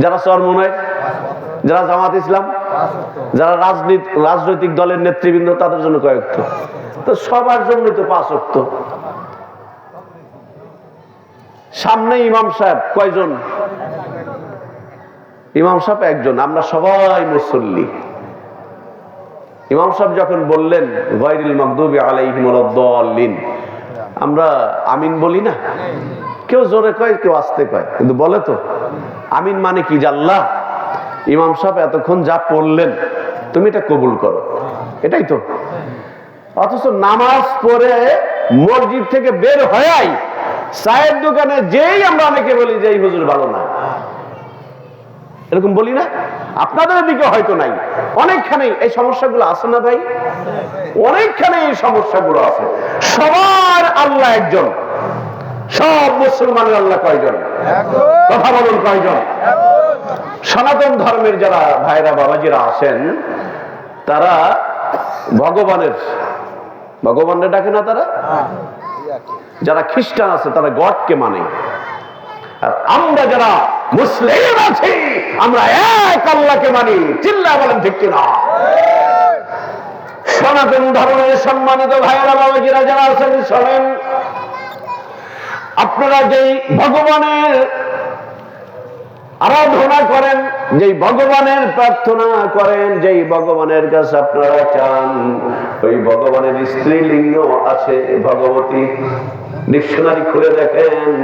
যারা চরমনায়, যারা জামাত ইসলাম, যারা রাজনৈতিক দলের নেতৃবৃন্দ, তাদের জন্য কয় ওয়াক্ত? তো সবার জন্য তো 5 ওয়াক্ত। সামনে ইমাম সাহেব কয়জন? ইমাম সাহেব একজন, আমরা সবাই মুসল্লি। ইমাম সাহেব যখন বললেন গায়রিল মাগদুবি আলাইহিম ওয়ালাদ-দাল্লিন, আমরা আমিন বলি না? কেউ জোরে কয়, কেউ আস্তে কয়, কিন্তু বলে তো আমিন মানে কি? আল্লাহ, ইমাম সাহেব এতক্ষণ যা পড়লেন তুমি এটা কবুল করো, এটাই তো। অথচ নামাজ পড়ে মসজিদ থেকে বের হয়াই চায়ের দোকানে যেই আমরা অনেকে বলি যে এই হুজুর ভালো না, এরকম বলি না? আপনাদের দিকে হয়তো নাই, অনেকখানে এই সমস্যাগুলো আছে না ভাই? অনেকখানে এই সমস্যাগুলো আছে। সবার আল্লাহ একজন, সব মুসলমানের আল্লাহ কয়জন? কথা বলুন, কয়জন? সনাতন ধর্মের যারা ভাইরা বাবাজিরা আছেন, তারা ভগবানের ডাকে না। তারা যারা খ্রিস্টান আছে তারা গডকে মানে, আর আমরা যারা মুসলিম আছি আমরা এক আল্লাহকে মানি। চিল্লায় বলেন ঠিক কিনা? সনাতন ধর্মের সম্মানিত ভাইয়েরা বাবাজিরা যারা আছেন, শোনেন, আপনারা যেই ভগবানের আরাধনা করেন, যেই ভগবানের প্রার্থনা করেন, যেই ভগবানের কাছে আপনারা চান, ওই ভগবানের স্ত্রীলিঙ্গ আছে ভগবতী। ডিকশনারি খুলে দেখেন,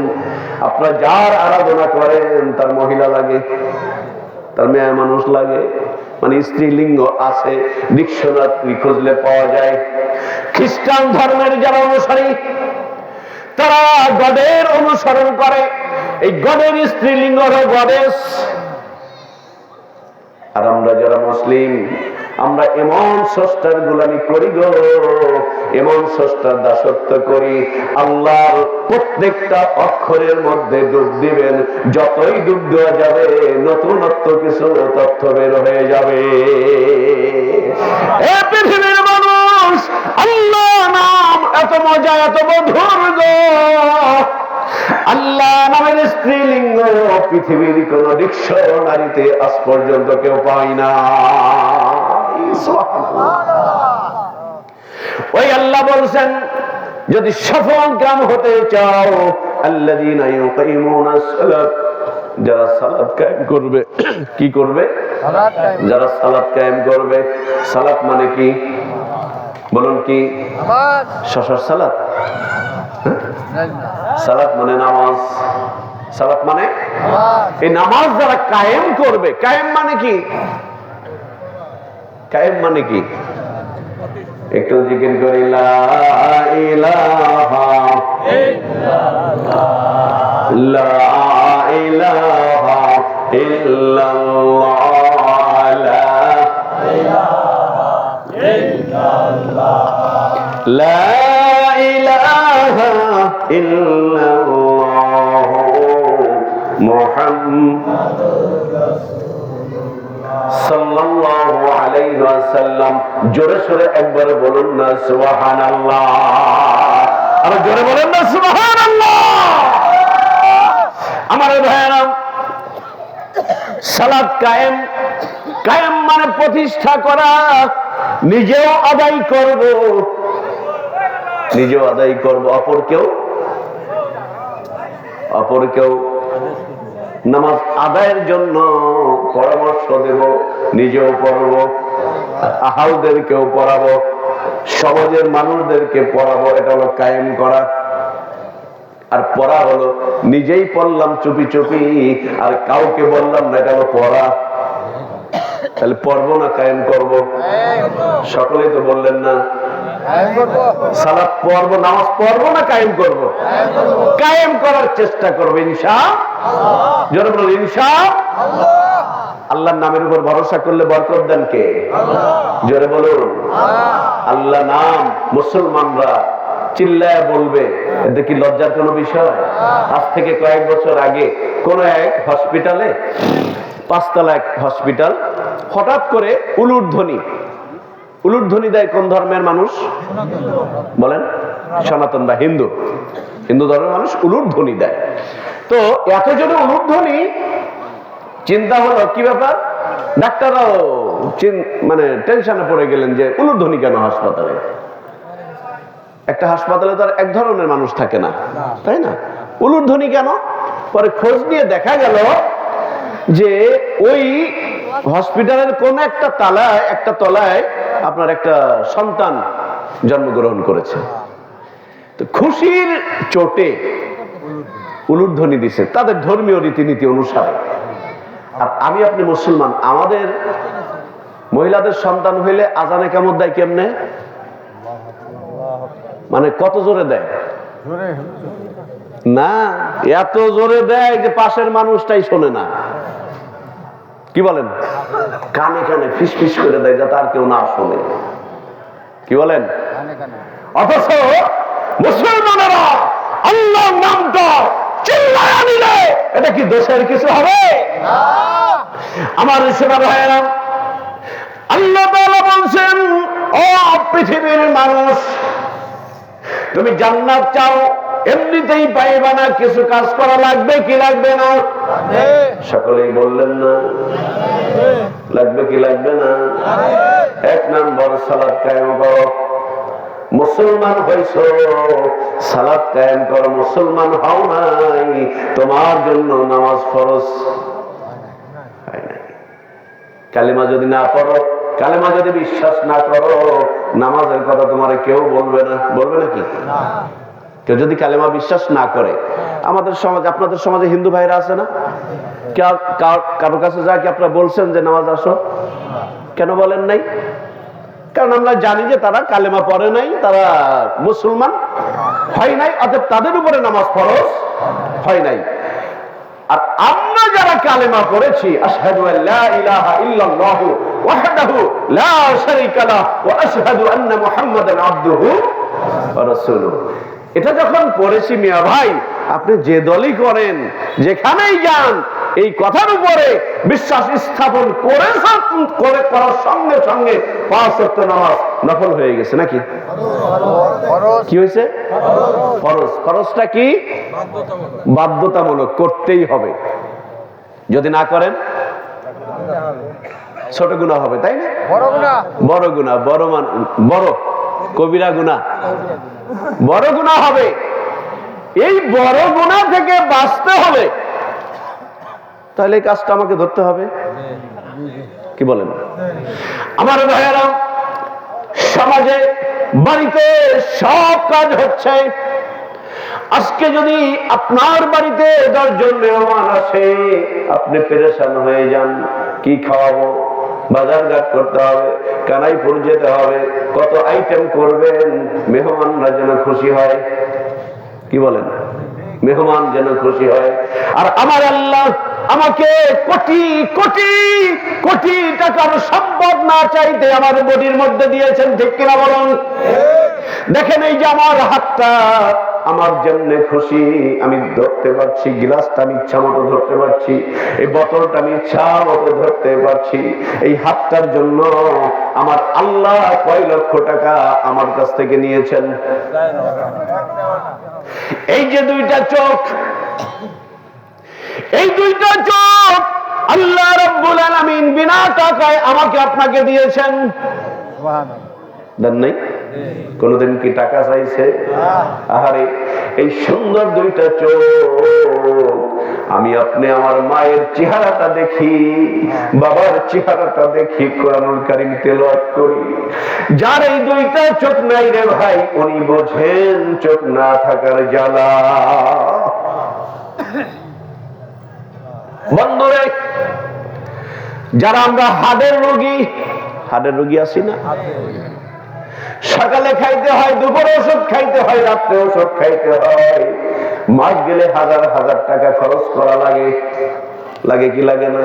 আপনারা যার আরাধনা করেন তার মহিলা লাগে, তার মেয়ে মানুষ লাগে, মানে স্ত্রীলিঙ্গ আছে। ডিকশনারি খুঁজলে পাওয়া যায়। খ্রিস্টান ধর্মের যারা অনুসারী, তারা গডের অনুসরণ করে। এই গডের স্ত্রীলিঙ্গ হলো গডেস। আর আমরা যারা মুসলিম, আমরা এমন স্রষ্টার গোলামি করি গো, এমন স্রষ্টার দাসত্ব করি, আল্লাহর প্রত্যেকটা অক্ষরের মধ্যে ডুব দিবেন। যতই ডুব দেওয়া যাবে নতুনত্ব কিছু তথ্য বের হয়ে যাবে। এ পৃথিবীর মানুষ, আল্লাহ নাম এত মজা, এত মধুর গো। আল্লাহ নামের স্ত্রীলিঙ্গ পৃথিবীর কোন ডিকশনারিতে আজ পর্যন্ত কেউ পায় না। ওই আল্লাহ বলছেন, যদি সফল কাম হতে চাও, আল্লাযীনা ইউকিমুনাস সালাত, যারা সালাত কায়েম করবে। কি করবে? যারা সালাত কায়েম করবে। সালাত মানে কি বলুন? কি শশার সালাত? সালাত মানে নামাজ। সালাত মানে এই নামাজ যারা কায়েম করবে। কায়েম মানে কি? কায়েম মানে কি? একটু জিকির করি, লা ইলাহা ইল্লাল্লাহ, লা ইলাহা ইল্লাল্লাহ, লা ইলাহা ইল্লাল্লাহ, লা ইলাহা ইল্লাল্লাহ মুহাম্মাদুর রাসূলুল্লাহ সাল্লাল্লাহু আলাইহি ওয়াসাল্লাম। জোরে সোরে একবার বলুন না সুবহানাল্লাহ। আর জোরে বলুন না সুবহানাল্লাহ। আমার ভাইরা, সালাত কায়েম, কায়েম মানে প্রতিষ্ঠা করা। নিজেও আদায় করব, নিজেও আদায় করব, অপরকেও নামাজ আদায়ের জন্য পরামর্শ দেব, নিজেও পড়ব, আহালদেরকেও পড়াবো, সমাজের মানুষদেরকে পড়াবো। এটা হলো কায়েম করা। আর পড়া হলো নিজেই পড়লাম চুপি চুপি, আর কাউকে বললাম না, এটা হলো পড়া। তাহলে পড়বো না কায়েম করব? সকলেই তো বললেন না। সালাত পড়বো, নামাজ পড়বো না কায়েম করব? কায়েম করার চেষ্টা করবো ইনশাআল্লাহ। জোরে বলুন ইনশাআল্লাহ। আল্লাহর নামের উপর ভরসা করলে বরকত দেন কে? জোরে বলুন। আল্লাহ নাম মুসলমানরা চিল্লায় বলবে, এতে কি লজ্জার কোনো বিষয়? আজ থেকে কয়েক বছর আগে কোন এক হসপিটালে পাঁচতলা এক হসপিটাল, হঠাৎ করে উলুধ্বনি দেয় কোন ধর্মের মানুষ বলেন? সনাতন বা হিন্দু ধর্মের মানুষ উলুধ্বনি দেয়। তো এত জোরে উলুধ্বনি, চিন্তা হলো কি ব্যাপার, ডাক্তাররাও মানে টেনশনে পড়ে গেলেন যে উলুধ্বনি কেন হাসপাতালে? একটা হাসপাতালে তো আর এক ধরনের মানুষ থাকে না, তাই না? উলুধ্বনি কেন? পরে খোঁজ নিয়ে দেখা গেল যে ওই হসপিটালের কোন একটা তলায় আপনার একটা সন্তান জন্মগ্রহণ করেছে। তো খুশির চোটে উলুধ্বনি দিছে তাদের ধর্মীয় রীতিনীতি অনুসারে। আর আমি আপনি মুসলমান, আমাদের মহিলাদের সন্তান হইলে আজানে কেমন দেয়, কেমনে মানে কত জোরে দেয়? না, এত জোরে দেয় যে পাশের মানুষটাই শোনে না। কি বলেন? কানে কানে ফিস ফিস করে দেয় যাতে আর কেউ না শোনে। কি বলেন? অথচ মুসলমানেরা আল্লাহর নামটা চিল্লায়া নিলে এটা কি দোষের কিছু হবে? আমার সোনা ভাইয়েরা, আল্লাহ তাআলা বলছেন, ও পৃথিবীর মানুষ, তুমি জান্নাত চাও, এমনিতেই পাইবা না, কিছু কাজ করা লাগবে কি লাগবে না? সকলেই বললেন না? লাগবে কি লাগবে না? এক নম্বর সালাত কায়েম করো। মুসলমান হইছো, সালাত কায়েম করো। মুসলমান হও নাই, তোমার জন্য নামাজ ফরজ। কালেমা যদি না পড়ো, কালেমা যদি বিশ্বাস না করো, নামাজের কথা তোমার কেউ বলবে না। বলবে নাকি? কেউ যদি কালেমা বিশ্বাস না করে, আমাদের সমাজ, আপনাদের সমাজে হিন্দু ভাইরা আছে না? কারো কাছে যা কি আপনারা বলছেন যে নামাজ আসো? কেন বলেন নাই? কারণ আমরা জানি যে তারা কালেমা পড়ে নাই, তারা মুসলমান হয় নাই, অর্থাৎ তাদের উপরে নামাজ ফরজ হয় নাই। আর আমরা যারা কালেমা পড়েছি, আশহাদু আল্লা ইলাহা ইল্লাল্লাহু ওয়াহদাহু লা শারীকা লাহু ওয়া আশহাদু আন্না মুহাম্মাদান আবদুহু ওয়া রাসূলুহু, এটা যখন পড়েছি, মিয়া ভাই, আপনি যে দলই করেন, যেখানেই যান, এই কথার উপরে বিশ্বাস স্থাপন করার সঙ্গে সঙ্গে 5 ওয়াক্ত নামাজ নফল হয়ে গেছে নাকি? কি হয়েছে? ফরজ। ফরজটা কি? বাধ্যতামূলক, করতেই হবে। যদি না করেন ছোট গুনাহ হবে, তাই না? বড় গুনাহ, বড় কবিরা গুনাহ, বড় গুনাহ হবে। এই বড় গুনাহ থেকে বাঁচতে হলে তাহলে এই কাজটা আমাকে ধরতে হবে। কি বলেন? আমার ভাইয়েরা, সমাজে, বাড়িতে সব কাজ হচ্ছে। আজকে যদি আপনার বাড়িতে 10 জন মেহমান আসে, আপনি পেরেশান হয়ে যান, কি খাওয়াবো, বাজার ঘাট করতে হবে, কানাইপুর যেতে হবে, কত আইটেম করবেন, মেহমানরা যেন খুশি হয়। কি বলেন? মেহমান যেন খুশি হয়। আর আমার আল্লাহ আমাকে কোটি কোটি কোটি টাকার সম্পদ না চাইতে আমার বডির মধ্যে দিয়েছেন, ঠিক কিনা বলুন? দেখেন, এই যে আমার হাতটা, আমার জন্য খুশি, আমি ধরতে পারছি, গ্লাসটা আমি ইচ্ছা মতো ধরতে পারছি, এই বোতলটা আমি ইচ্ছা মতো ধরতে পারছি। এই হাতটার জন্য আমার আল্লাহ কয় লক্ষ টাকা আমার কাছ থেকে নিয়েছেন। এই যে 2টা চোখ, এই 2টা চোখ আল্লাহ রাব্বুল আলামিন বিনা টাকায় আমাকে আপনাকে দিয়েছেন। দেন নাই? কোনদিন কি টাকা চাইছে? আহারে, এই সুন্দর 2টা চোখ, আমি আপনি আমার মায়ের চেহারাটা দেখি, বাবার চেহারাটা দেখি, কোরআনুল কারীম তেলাওয়াত করি। যার এই 2টা চোখ নাই রে ভাই, উনি বোঝেন চোখ না থাকার জ্বালা। বন্ধুরে, যারা আমরা হাড়ের রোগী আছি না, সকালে খাইতে হয়, দুপুরে ওষুধ খাইতে হয়, রাত্রে ওষুধ খাইতে হয়, মাস গেলে হাজার হাজার টাকা খরচ করা লাগে। লাগে কি লাগে না?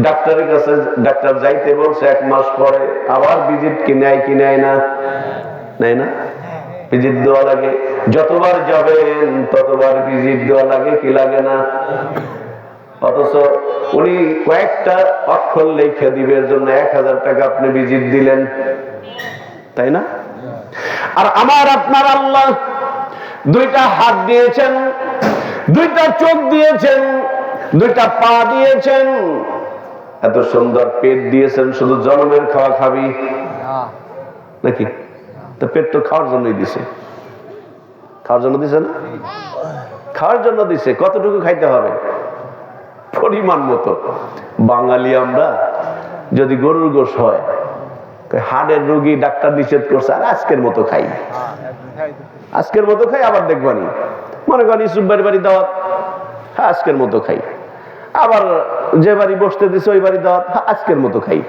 ডাক্তারের কাছে ডাক্তার যাইতে বলছে 1 মাস পরে, আবার ভিজিট কি নেয় না? নেয় না? ভিজিট দেওয়া লাগে। যতবার যাবেন ততবার ভিজিট দেওয়া লাগে কি লাগে না? অথচ উনি কয়েকটা অক্ষর লিখে দিবের জন্য 1000 টাকা আপনি ভিজিট দিলেন, তাই না? আর আমার আপনার আল্লাহ দুইটা হাত দিয়েছেন, দুইটা চোখ দিয়েছেন, দুইটা পা দিয়েছেন, এত সুন্দর পেট দিয়েছেন, শুধু জন্মের খাওয়া খাবি নাকি? তো পেট তো খাওয়ার জন্যই দিছে, খাওয়ার জন্য দিছে না? খাওয়ার জন্য দিছে। কতটুকু খাইতে হবে? পরিমাণ মতো। বাঙালি আমরা, যদি গরুর গোশ হয়, হাড়ের রোগী ডাক্তার নিষেধ করছে, আর আজকের মতো খাই, আজকের মতো খাই। আবার দেখবানি মনে করেন ইসুফ বাড়ি দাওয়াত, হ্যাঁ আজকের মতো খাই। আবার যে বাড়ি বসতে দিছে ওই বাড়ি দাওয়াত, হ্যাঁ আজকের মতো খাই।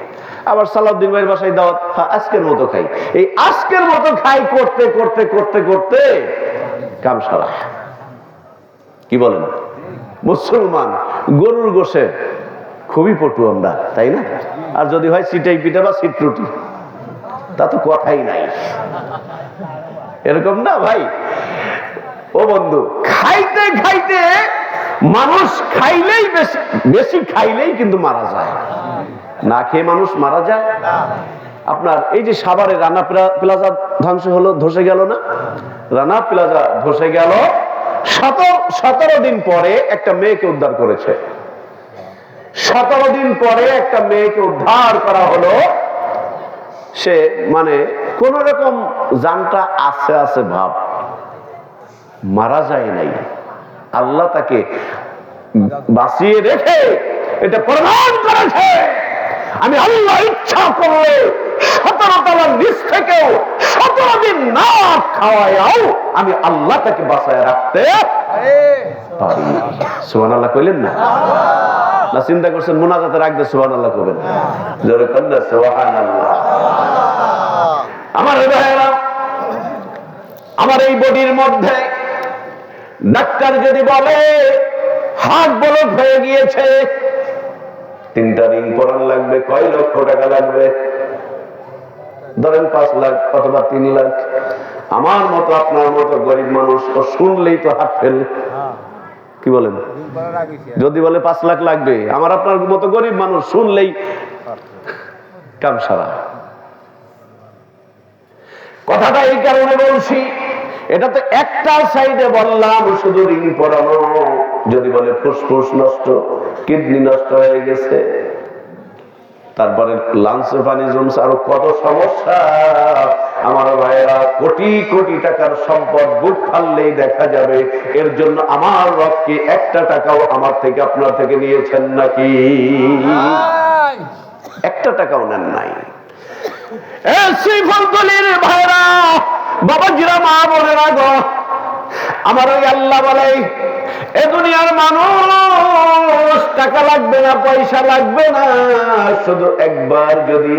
আবার সালাউদ্দিন ভাইয়ের বাসায় দাওয়াত, হ্যাঁ আজকের মতো খাই। এই আজকের মতো খাই করতে করতে করতে করতে কাম সারা। কি বলেন? মুসলমান গরুর গোশে খুবই পটু আমরা, তাই না? আর যদি হয় সিটাই পিঠা বা সিট রুটি, তা তো কথাই নাই। এরকম না ভাই? ও বন্ধু, খাইতে খাইতে মানুষ খাইলেই বেশি খাইলেই কিন্তু মারা যায়। না খেয়ে মানুষ মারা যায়। আপনার এই যে সাভারে রানা প্লাজা ধ্বংস হলো, ধসে গেল না? রানা প্লাজা ধসে গেল, 17 দিন পরে একটা মেয়েকে উদ্ধার করেছে। 17 দিন পরে একটা মেয়েকে উদ্ধার করা হলো। সে মানে কোন রকম জানটা আছে আছে ভাব, মারা যায় নাই। আল্লাহ তাকে বাঁচিয়ে রেখে এটা প্রমাণ করেছে, আমি আল্লাহ ইচ্ছা করলে 17 তলার নিচ থেকেও 17 দিন না খাওয়াও আমি আল্লাহ তাকে বাঁচায় রাখতে পারি। সুবহানাল্লাহ কইলেন না? না চিন্তা করছেন মুনাজাতে রাখবে সুবহানাল্লাহ কইবেন? জোরে কন্যা সুবহানাল্লাহ। আমার ভাইয়েরা, আমার এই বডির মধ্যে ডাক্তার যদি বলে হার্ট ব্লক হয়ে গিয়েছে, 3টা রিং পরান লাগবে, কয় লক্ষ টাকা লাগবে? ধরেন 5 লাখ অথবা 3 লাখ। আমার মতো আপনার মতো গরিব মানুষ তো শুনলেই তো হাত ফেল। কি বলেন? যদি বলে 5 লাখ লাগবে, আমার আপনার মতো গরিব মানুষ শুনলেই কাম সারা। কথাটা এই কারণে বলছি, এটা তো একটা সাইডে বললাম শুধু রিং পরানো। যদি বলে ফুসফুস নষ্ট, কিডনি নষ্ট হয়ে গেছে, তারপরে লাংসে পানি জমছে, আরো কত সমস্যা। আমার ভাইয়েরা, কোটি কোটি টাকার সম্পদ বুক ফাললেই দেখা যাবে। এর জন্য আমার রবকে 1টা টাকাও আমার থেকে আপনার থেকে নিয়েছেন নাকি? 1টা টাকাও নেন নাই। ভাইরা, বাবা জিরা, মা বোনেরা গো, আমার ওই আল্লাহ বলে এ দুনিয়ার মানুষ টাকা লাগবে না, পয়সা লাগবে না, শুধু একবার যদি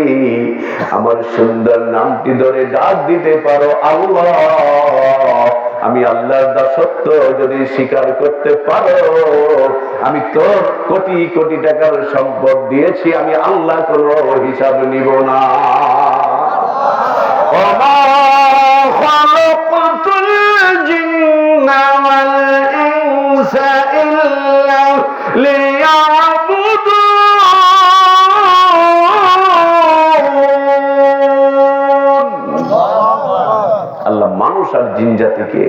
আমার সুন্দর নামটি ধরে ডাক দিতে পারো আল্লাহ, আমি আল্লাহর দাসত্ব যদি স্বীকার করতে পারো, আমি তোর কোটি কোটি টাকার সম্পদ দিয়েছি, আমি আল্লাহ কোনো হিসাব নিব না। আল্লাহ মানুষ আর জিন জাতিকে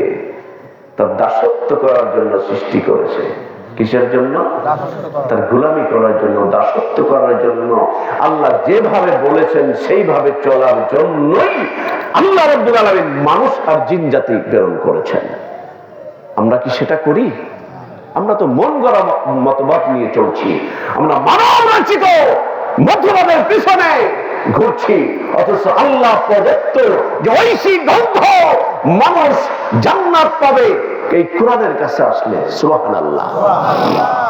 তার দাসত্ব করার জন্য সৃষ্টি করেছে। কিসের জন্য? তার গোলামি করার জন্য, দাসত্ব করার জন্য। আল্লাহ যেভাবে বলেছেন সেইভাবে চলার জন্যই আল্লাহ রাব্বুল আলামিন মানুষ আর জিন জাতি প্রেরণ করেছেন। আমরা কি সেটা করি? আমরা তো মন গড়া মতবাদ নিয়ে চলছি, আমরা মানব রচিত মতবাদের পিছনে ঘুরছি, অথচ আল্লাহ প্রদত্ত যে ঐশী গন্ধ মানুষ জান্নাত পাবে এই কোরআনের কাছে আসলে। সুবহানাল্লাহ।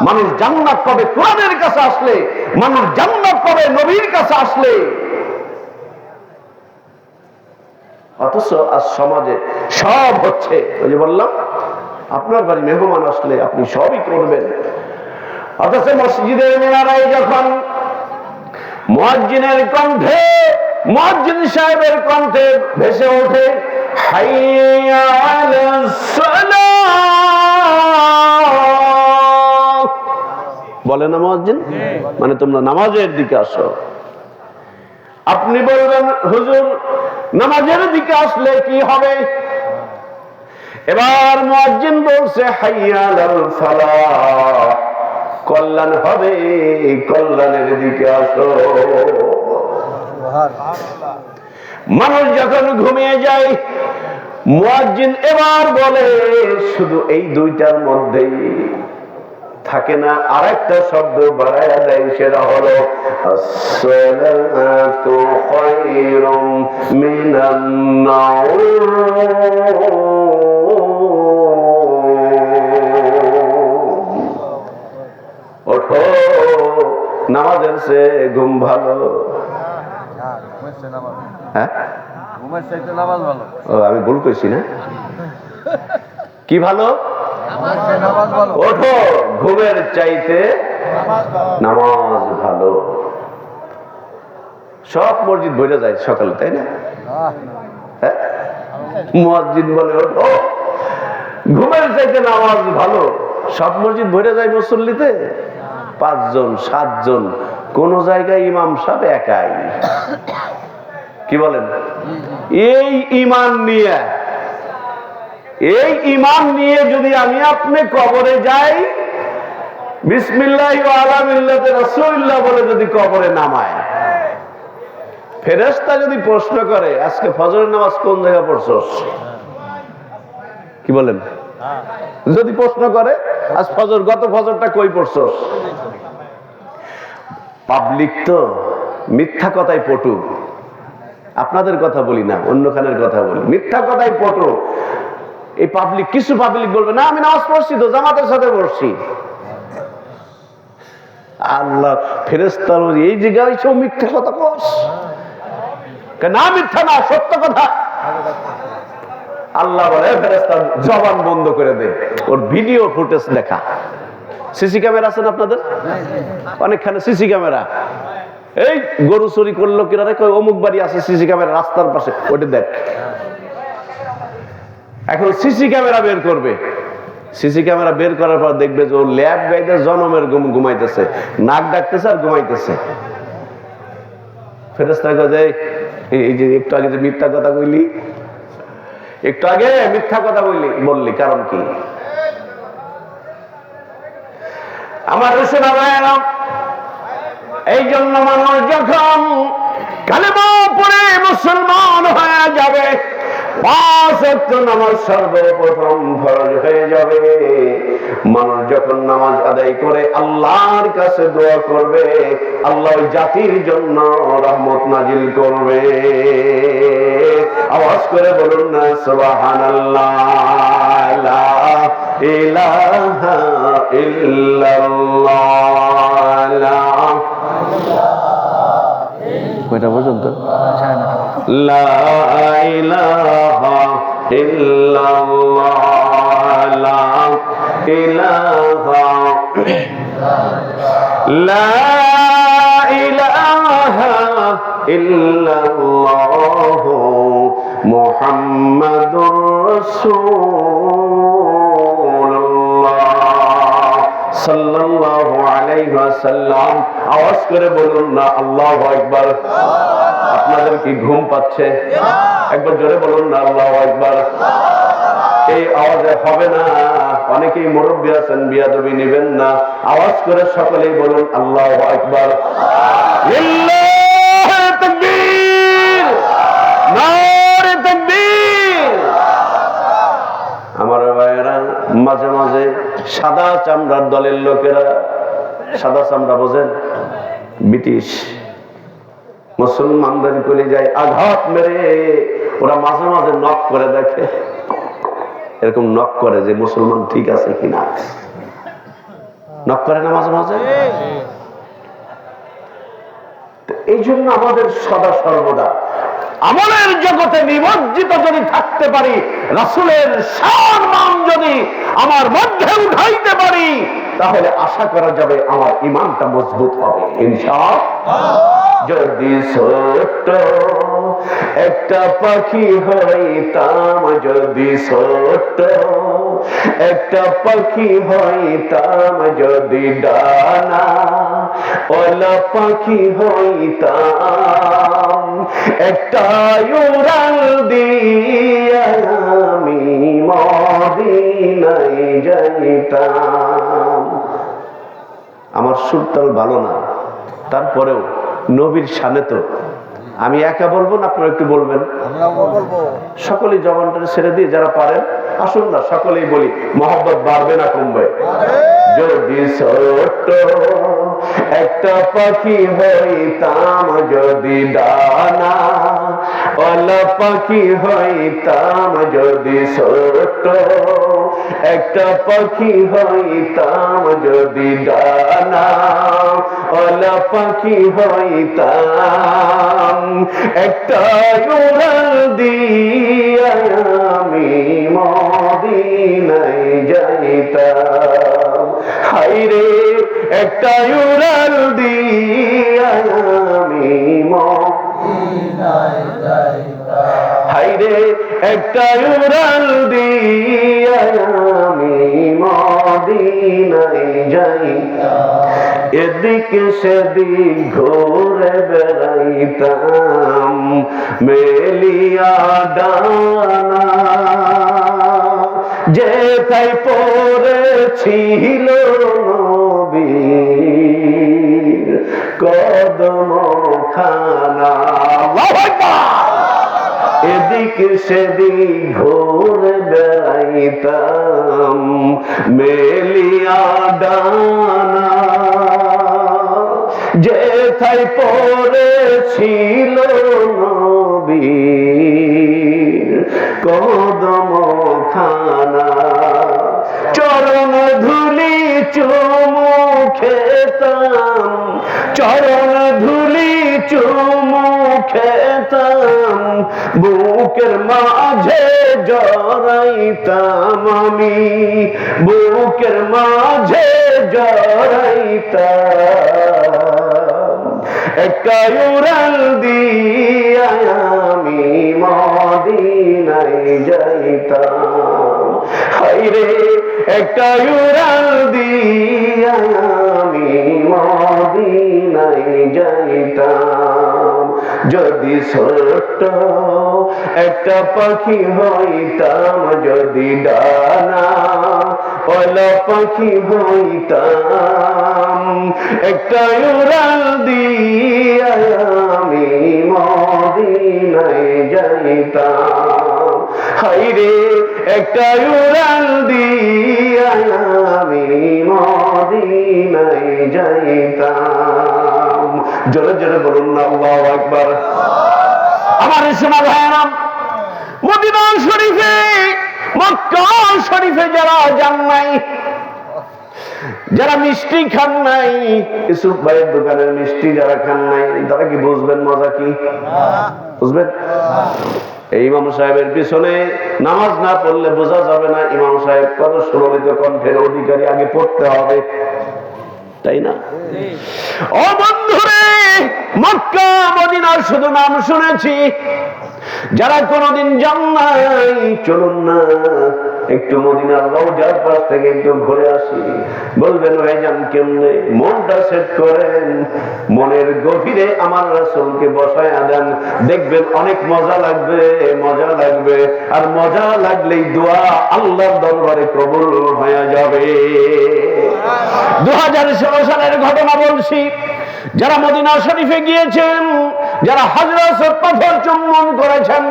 মানুষ জান্নাত পাবে কোরআনের কাছে আসলে, মানুষ জান্নাত পাবে নবীর কাছে আসলে। অথচ আজ সমাজে সব হচ্ছে, ওই যে বললাম আপনার বাড়ি মেহমান আসলে আপনি সবই করবেন, অথচ মসজিদের মিনারায় যখন মুয়াজ্জিনের কণ্ঠে, মুয়াজ্জিন সাহেবের কণ্ঠে ভেসে ওঠে হাইয়া আলাস সালাহ, বলে না মুয়াজ্জিন? মানে তোমরা নামাজের দিকে আসো। আপনি বলবেন হুজুর নামাজের দিকে আসলে কি হবে? এবার মুয়াজ্জিন বলছে হাইয়া আলাল ফালাহ, কল্যাণ হবে, কল্যাণের দিকে আসো। মানুষ যখন ঘুমিয়ে যায় মুয়াজ্জিন এবার বলে শুধু এই দুইটার মধ্যেই থাকে না, আরেকটা শব্দ বাড়ায়া দেয়, সেটা হলো আসসালাতু খায়রুম মিনান নাওম। ওঠো, নামাজের চেয়ে ঘুম ভালো। হ্যাঁ, আমি ভুল কইছি না? কি ভালো? ওঠো, ঘুমের চাইতে নামাজ ভালো। সব মসজিদ ভরে যায় সকালে, তাই না? হ্যাঁ, মুয়াজ্জিন বলে ওঠো, ঘুমের চাইতে নামাজ ভালো। সব মসজিদ ভরে যায় মুসল্লিতে 5 জন 7 জন, কোন জায়গায় ইমাম সাহেব একাই। কি বলেন? এই ঈমান নিয়ে যদি আমি আপনি কবরে যাই, বিসমিল্লাহি ওয়া আলা মিল্লাতি রাসূলিল্লাহ বলে যদি কবরে নামায়, ফেরেশতা যদি প্রশ্ন করে আজকে ফজরের নামাজ কোন জায়গায় পড়ছস? কি বলেন? যদি প্রশ্ন করে আজ গত ফজরটা কই পড়ছস? পাবলিক তো মিথ্যা কথাই পটু। আপনাদের কথা বলি না, অন্যখানের কথা বলি। মিথ্যা কথাই পটু। এই পাবলিক, কিছু পাবলিক বলবে না আমি নামাজ পড়ছি তো, জামাতের সাথে পড়ছি। আল্লাহ ফেরেশতা এই জায়গায় সব মিথ্যা কথা কস না? মিথ্যা না, সত্য কথা। আল্লাহ বলে ফেরেশতা জবান বন্ধ করে দে, ওর ভিডিও ফুটেজ দেখা। সিসি ক্যামেরা আছে না আপনাদের? অনেকখানে সিসি ক্যামেরা। এই গরু চুরি করলো কিনা রে, অমুক বাড়ি আছে সিসি ক্যামেরা রাস্তার পাশে, ওটা দেখ। এখন সিসি ক্যামেরা বের করবে। সিসি ক্যামেরা বের করার পর দেখবে যে ও ল্যাব গাইতে জনমের ঘুমাইতেছে, নাক ডাকতেছে আর ঘুমাইতেছে। ফেরেশতা কয় এই যে একটু আগে যে মিথ্যা কথা কইলি, একটু আগে মিথ্যা কথা বললি, কারণ কি? আমার রসুল ভাইয়েরা, এই জন্য মানুষ যখন কালেমা পড়ে মুসলমান হয়ে যাবে, 5 ওয়াক্ত নামাজ সর্বপ্রথম ফরজ হয়ে যাবে। মানুষ যখন নামাজ আদায় করে আল্লাহর কাছে দোয়া করবে, আল্লাহ ওই জাতির জন্য রহমত নাজিল করবে। আওয়াজ করে বলুন না সুবহানাল্লাহ, লা ইলাহা ইল্লাল্লাহ। কয়টা পর্যন্ত? লা ইলাহা ইল্লাল্লাহ, লা ইলাহা, লা ইলাহা ইল্লাল্লাহ মুহাম্মাদুর রাসূলুল্লাহ সাল্লাল্লাহু আলাইহি ওয়াসাল্লাম। আওয়াজ করে বলুন না আল্লাহু আকবার। আপনাদের কি ঘুম পাচ্ছে? একবার জোরে বলুন না আল্লাহু আকবার। এই আওয়াজে হবে না, অনেকেই মুরব্বী আছেন, বিয়াদবি নেবেন না। আওয়াজ করে সকলেই বলুন আল্লাহু আকবার। লিল্লাহি তাকবীর, নারে তাকবীর। আমার ভাইয়েরা, মাঝে মাঝে সাদা চামড়ার দলের লোকেরা, সাদা চামড়া বোঝেন, ব্রিটিশ মুসলমানদের কলিজায় আঘাত মেরে ওরা মাঝে মাঝে নক করে দেখে, এরকম নক করে যে মুসলমান ঠিক আছে কিনা। নক করে না মাঝে মাঝে? এই জন্য আমাদের সদা সর্বদা আমলের জগতে নিমজ্জিত যদি থাকতে পারি, রাসূলের শান মান যদি আমার মধ্যে উঠাইতে পারি, তাহলে আশা করা যাবে আমার ঈমানটা মজবুত হবে ইনশাআল্লাহ। যদি ছোট্ট একটা পাখি হইতাম, যদি ছোট্ট একটা পাখি হইতাম, যদি ডানা ওলা পাখি হইতাম, একটা উড়াল দিয়া আমি মদিনায় যাইতাম। আমার সুরতাল ভালো না, তারপরেও নবীর শানে তো আমি একা বলবো না, আপনারা একটু বলবেন। সকলেই জবানটা ছেড়ে দিয়ে যারা পারেন আসুন না, সকলেই বলি, মহব্বত বাড়বে না কমবে? যদি ছোট্ট একটা পাখি হইতাম, যদি ডানা ওলা পাখি হইতাম, যদি ছোট্ট একটা পাখি হইতাম, যদি ডানা ওলা পাখি হইতাম, একটা উড়াল দিয়া আমি মদিনায় যাইতাম। হায়রে একটা উড়াল দিয়া আমি মদিনায় যাইতাম, হায়রে একটা উড়াল দিয়া আমি মদিনায় যাইতাম। এদিকে সেদিক ঘুরে বেড়াইতাম মেলিয়া ডানা, যেথায় পড়েছিল নবীর কদম খানা। এদিক সেদিক ঘুরে বেড়াইতাম মেলিয়া ডানা, যেথায় পড়েছিল নবীর কদম খানা। চরণ ধুলি চুমু খেতাম, চরণ ধুলি চুমু খেতাম, বুকের মাঝে জড়াইতাম আমি, বুকের মাঝে জড়াইতাম, একটা উড়াল দিয়া আমি মদিনায় যাইতাম। হায়রে একটা উড়াল দিয়া আমি মদিনায় যাইতাম। যদি ছোট্ট একটা পাখি হইতাম, যদি ডানা ওলা পাখি হইতাম, একটা উড়াল দিয়া আমি মদিনায় যাইতাম। হায়রে একটা উড়াল দিয়া আমি মদিনায় যাইতাম। জোরে জোরে বলুন না আল্লাহু আকবার। আমার শোনা ভাইরা, মদিনা শরীফে মক্কা শরীফে যারা যান নাই, যারা মিষ্টি খান নাই, ইউসুফ ভাইয়ের দোকানের মিষ্টি যারা খান নাই, তারা কি বুঝবেন মজা কি? বুঝবেন? এই ইমাম সাহেবের পিছনে নামাজ না পড়লে বোঝা যাবে না ইমাম সাহেব কত সুললিত কণ্ঠের অধিকারী, আগে পড়তে হবে, তাই না? ও বন্ধুরে, মক্কা মদিনার শুধু নাম শুনেছি, যারা কোনদিন যান নাই, চলুন না একটু মদিনার রওজার পাশ থেকে একটু ঘুরে আসি। বলবেন ভাইজান কেমনে? মনটা সেট করেন, মনের গভীরে আমার রাসূলকে বসায়া দেন, দেখবেন অনেক মজা লাগবে, মজা লাগবে। আর মজা লাগলেই দোয়া আল্লাহর দরবারে কবুল হয়ে যাবে। 2016 সালের ঘটনা বলছি। যারা মদিনা শরীফে গিয়েছেন, যারা হযরত পাথর চুম্বন করেছেন,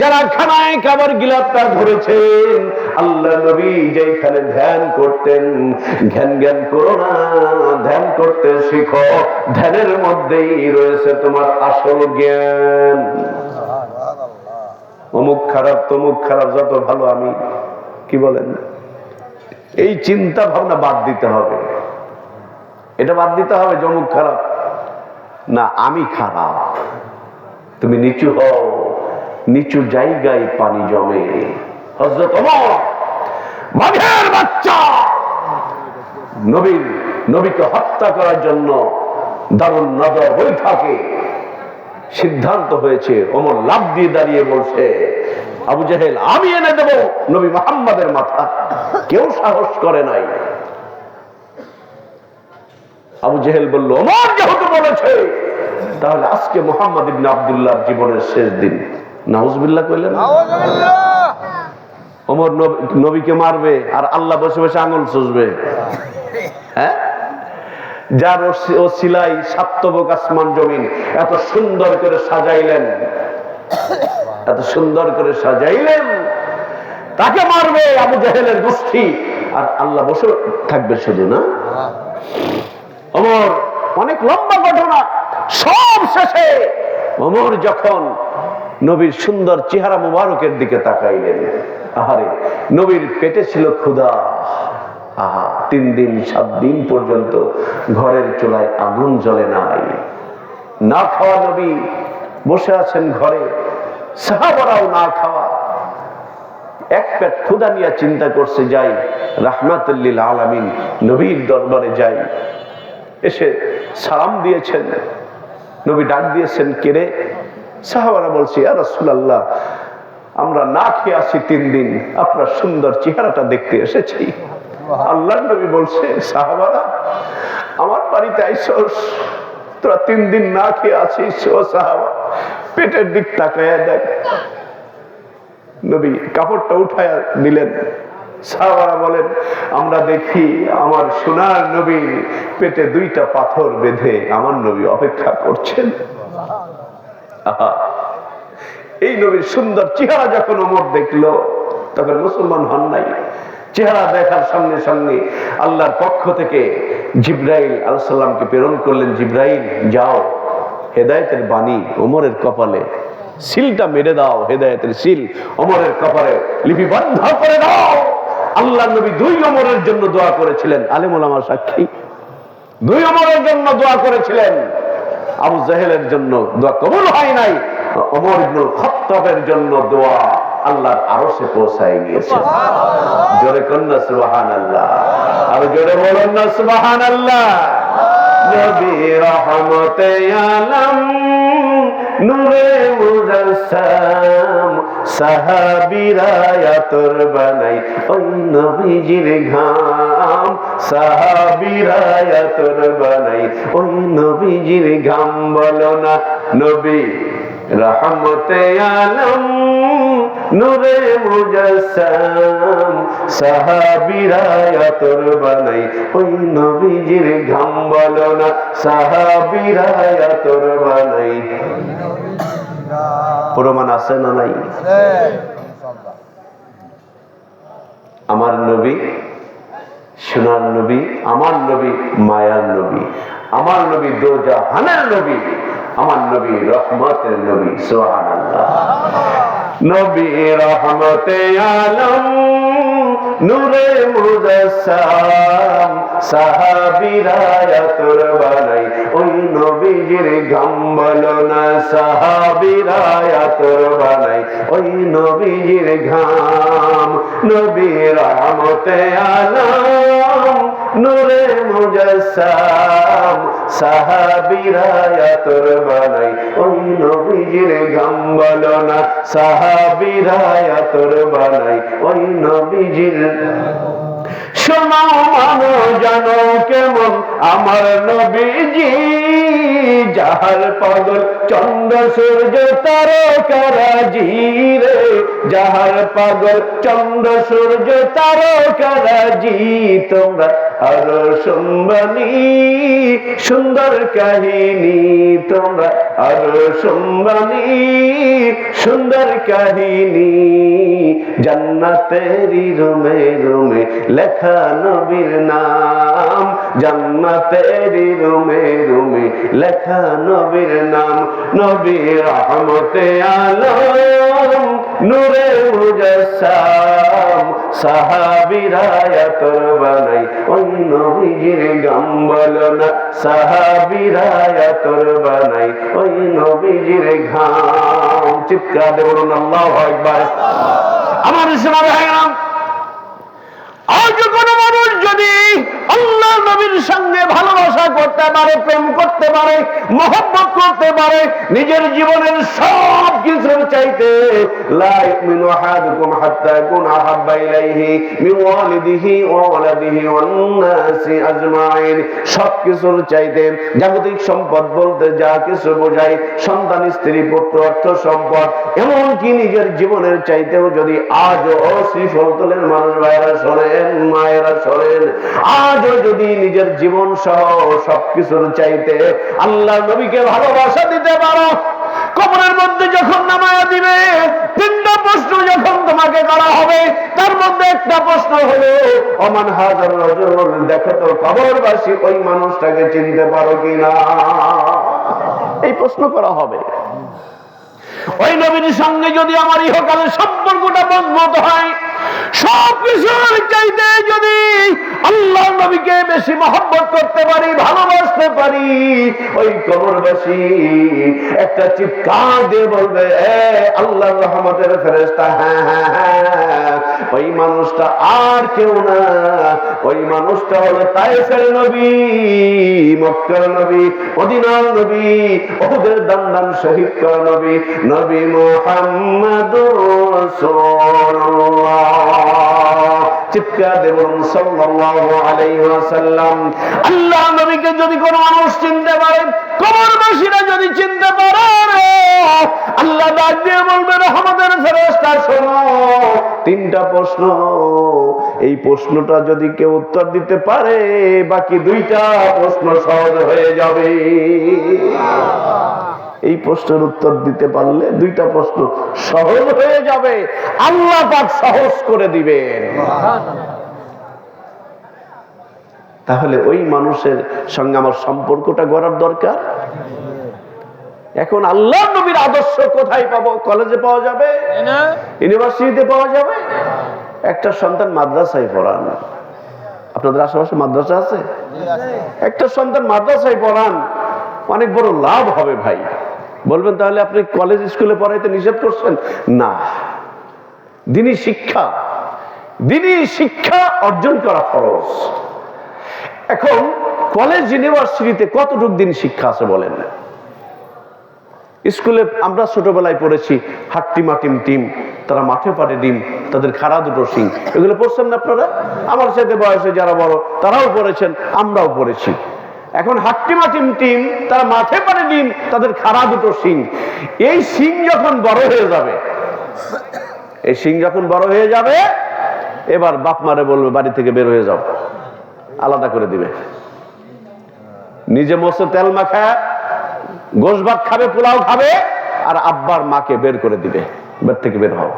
যারা খানায় কাবার গিলাফটা ধরেছেন, আল্লাহ নবী যেখানে ধ্যান করতেন, জ্ঞান জ্ঞান করো না, ধ্যান করতে শিখো, ধ্যানের মধ্যেই রয়েছে তোমার আসল জ্ঞান। অমুক খারাপ তমুক খারাপ, যত ভালো আমি, কি বলেন? এই চিন্তা ভাবনা বাদ দিতে হবে, এটা বাদ দিতে হবে। অমুক খারাপ না, আমি খারাপ। তুমি নিচু হও, নিচু জায়গায় পানি জমে। হযরত ওমর বাঘের বাচ্চা নবীকে হত্যা করার জন্য দারুন নজর বৈঠকে সিদ্ধান্ত হয়েছে। ওমর লাফ দিয়ে দাঁড়িয়ে বলছে, আবু জেহেল আমি এনে দেব নবী মুহাম্মাদের মাথা। কেউ সাহস করে নাই। আবু জেহেল বলল, ওমর যেহেতু বলেছে তাহলে আজকে মুহাম্মদ ইবনে আব্দুল্লাহর জীবনের শেষ দিন। নাউজুবিল্লাহ কইলেন। ওমর নবীকে মারবে আর আল্লাহ বসে বসে আঙুল চুষবে। হ্যাঁ, যার ওসিলাই সাতবক আসমান জমিন এত সুন্দর করে সাজাইলেন, এত সুন্দর করে সাজাইলেন, তাকে মারবে আবু জেহেলের গোষ্ঠী আর আল্লাহ বসে থাকবে শুধু না। ওমর অনেক লম্বা ঘটনা, সব শেষে ওমর যখন নবীর সুন্দর চেহারা মুবারকের দিকে তাকাইলেন, আহারে নবীর পেটে ছিল ক্ষুধা। আহা, 3 দিন 7 দিন পর্যন্ত ঘরের চুলায় আগুন জ্বলে নাই। না খাওয়া নবী বসে আছেন ঘরে, সাহাবারাও না খাওয়া। এক পেট ক্ষুধা নিয়ে চিন্তা করছে, যাই রাহমাতুল লিল আলামিন নবীর দরবারে যাই। এসে সালাম দিয়েছেন, নবী ডাক দিয়েছেন, কে রে? সাহাবারা বলছে, ইয়া রাসূলুল্লাহ আমরা না খেয়ে আছি 3 দিন, আপনার সুন্দর চেহারাটা দেখতে এসেছি। আল্লাহর নবী বলছে, সাহাবারা আমার বাড়িতে আইছস, তোরা 3 দিন না খেয়ে আছিস, ও সাহাবা পেটের দিক তাকায়া দেখ। নবী কাপড়টা উঠায়া দিলেন। সাহাবারা বলেন, আমরা দেখি আমার সোনার নবীর পেটে 2টা পাথর বেঁধে আমার নবী অপেক্ষা করছেন। আহা, এই নবীর সুন্দর চেহারা যখন ওমর দেখলো তখন মুসলমান হন নাই। চেহারা দেখার সঙ্গে সঙ্গে আল্লাহর পক্ষ থেকে জিবরাইল আলাইহিস সালামকে প্রেরণ করলেন, জিবরাইল যাও হেদায়েতের বাণী ওমরের কপালে সিলটা মেরে দাও, হেদায়েতের সিল ওমরের কপালে লিপিবদ্ধ করে দাও। আল্লাহর নবী 2 ওমরের জন্য দোয়া করেছিলেন, আলেম ওলামা সাক্ষী। 2 ওমরের জন্য দোয়া করেছিলেন। আবু জেহেলের জন্য দোয়া কবুল হয় নাই, ওমর ইবনুল খাত্তাবের জন্য দোয়া আল্লাহর আরশে পৌঁছায় গিয়েছে। জোরে কন্না সুবহানাল্লাহ, আর জোরে বলুন না সুবহানাল্লাহ। নবী রহমতে আলম নূরে মুজাসসাম সাহাবীরা আতর বানাই ওই নবীজির ঘাম, সাহাবীরা আতর বানাই ওই নবীজির ঘাম। বলো না নবী রহমতে আলম নূরে মুজাসসাম সাহাবীরা আতর বানাই ওই নবীজির ঘাম। বলো না সাহাবীরা আতর বানাই। প্রমাণ আছে না নাই? আমার নবী সোনার নবী, আমার নবী মায়ার নবী, আমার নবী দোজাহানের নবী, আমার নবী রহমতের নবী। সুবহানাল্লাহ। নবী রহমতে আলম নূরে মুজাসসাম সাহাবীরা আতর বানাই ওই নবীজির ঘাম। বলো না সাহাবীরা আতর বানাই ওই নবীজির ঘাম। নবী রহমতে আলম নূরে মুজাসসাম সাহাবীরা আতর বানাই ওই নবীজির ঘাম। বলো না সাহাবীরা আতর বানাই ওই নবীজির। শোনো মানো জানো কেমন আমার নবীজি, যাহার পাগল চন্দ্র সূর্য তারকারাজি রে, যাহার পাগল চন্দ্র সূর্য তারকারাজি। তোমরা আরো শুনবানি সুন্দর কাহিনী, তোমরা আরো শুনবানি সুন্দর কাহিনী। জান্নাতেরি রুমে রুমে লেখা নবীর নাম, জান্নাতেরি রুমে রুমে লেখা নবীর নাম। নবী রহমতে আলম নূরে মুজাসসাম সাহাবীরা আতর বানাই ওই নবীজির ঘাম। বলো না সাহাবীরা আতর বানাই ওই নবীজির ঘাম। চিৎকার দিয়ে বলুন আল্লাহু আকবার। আমার ইসলাম ভাইরা, আজ কোন মানুষ যদি আল্লাহ নবীর সঙ্গে ভালোবাসা করতে পারে, প্রেম করতে পারে, মহব্বত করতে পারে, নিজের জীবনের সব কিছুর চাইতে লা ইউমিনু আহাদুকুম হাত্তা ইয়াকুনা আহাব্বা ইলাইহি মিন ওয়ালিদিহি ওয়া ওয়ালাদিহি ওয়ান নাসি আজমাইন। সব কিছুর চাইতে জাগতিক সম্পদ বলতে যা কিছু বোঝায়, সন্তান, স্ত্রী, পুত্র, অর্থ, সম্পদ, এমনকি নিজের জীবনের চাইতেও যদি আজও শ্রীফল তোলেন মানুষ, ভাইয়েরা শোনেন, মায়েরা শোনেন, আজও যদি নিজের জীবন সহ সবকিছুর চাইতে আল্লাহ নবীকে ভালোবাসা দিতে পারো, কবরের মধ্যে যখন নামায়া দিবে, তিনটা প্রশ্ন যখন তোমাকে করা হবে, তার মধ্যে একটা প্রশ্ন হলো ওমান হাজার রাজুল, দেখো তো কবরবাসী ওই মানুষটাকে চিনতে পারো কিনা। এই প্রশ্ন করা হবে। ওই নবীর সঙ্গে যদি আমার ইহকালের সম্পর্কটা মজবুত হয়, সব কিছুর চাইতে যদি আল্লাহ নবীকে বেশি মহব্বত করতে পারি, ভালোবাসতে পারি, ওই কবরবাসী একটা চিৎকার দিয়ে বলবে, এ আল্লাহর রহমতের ফেরেশতা, হ্যাঁ হ্যাঁ হ্যাঁ, ওই মানুষটা আর কেউ না, ওই মানুষটা হলো তায়েফের নবী, মক্কার নবী, মদিনার নবী, ওহুদের দান্দান শহীদ করা নবী, নবী মুহাম্মদুর রাসূলুল্লাহ। চিৎকার দেবন সাল্লাল্লাহু আলাইহি ওয়াসাল্লাম। আল্লাহ নবীকে যদি কোনো মানুষ চিনতে পারে, কবরবাসীরা যদি চিনতে পারে, আল্লাহ ডাক দিয়ে বলবে, রহমতের ফেরেশতা শোনো, তিনটা প্রশ্ন, এই প্রশ্নটা যদি কেউ উত্তর দিতে পারে, বাকি দুইটা প্রশ্ন সহজ হয়ে যাবে। এই প্রশ্নের উত্তর দিতে পারলে দুইটা প্রশ্ন সহজ হয়ে যাবে, আল্লাহ পাক সহজ করে দিবেন। তাহলে ওই মানুষের সঙ্গে আমার সম্পর্কটা গড়ার দরকার। এখন আল্লাহ নবীর আদর্শ কোথায় পাবো? কলেজে পাওয়া যাবে, ইউনিভার্সিটিতে পাওয়া যাবে। একটা সন্তান মাদ্রাসায় পড়ান, আপনাদের আশেপাশে মাদ্রাসা আছে? একটা সন্তান মাদ্রাসায় পড়ান, অনেক বড় লাভ হবে ভাই। বলবেন তাহলে আপনি কলেজ স্কুলে পড়াইতে নিষেধ করছেন? না, দ্বীনি শিক্ষা অর্জন করা ফরজ। এখন কলেজ ইউনিভার্সিটিতে কতটুকু দ্বীনি শিক্ষা আছে বলেন? স্কুলে আমরা ছোটবেলায় পড়েছি হাট্টিমাটিম টিম, তারা মাঠে পারে ডিম, তাদের খাড়া দুটো শিং, এগুলো পড়ছেন না আপনারা? আমার সাথে বয়সে যারা বড় তারাও পড়েছেন, আমরাও পড়েছি। এখন হাট্টিমাটিম টিম, তারা মাঠে পারে ডিম, তাদের খাড়া দুটো শিং। এই শিং যখন বড় হয়ে যাবে, এবার বাপ মারে বলবে বাড়ি থেকে বের হয়ে যাও, আলাদা করে দিবে। নিজে মস্ত তেল মাখা গোশ ভাত খাবে, পোলাও খাবে, আর আব্বার মাকে বের করে দিবে, বের থেকে বের হও।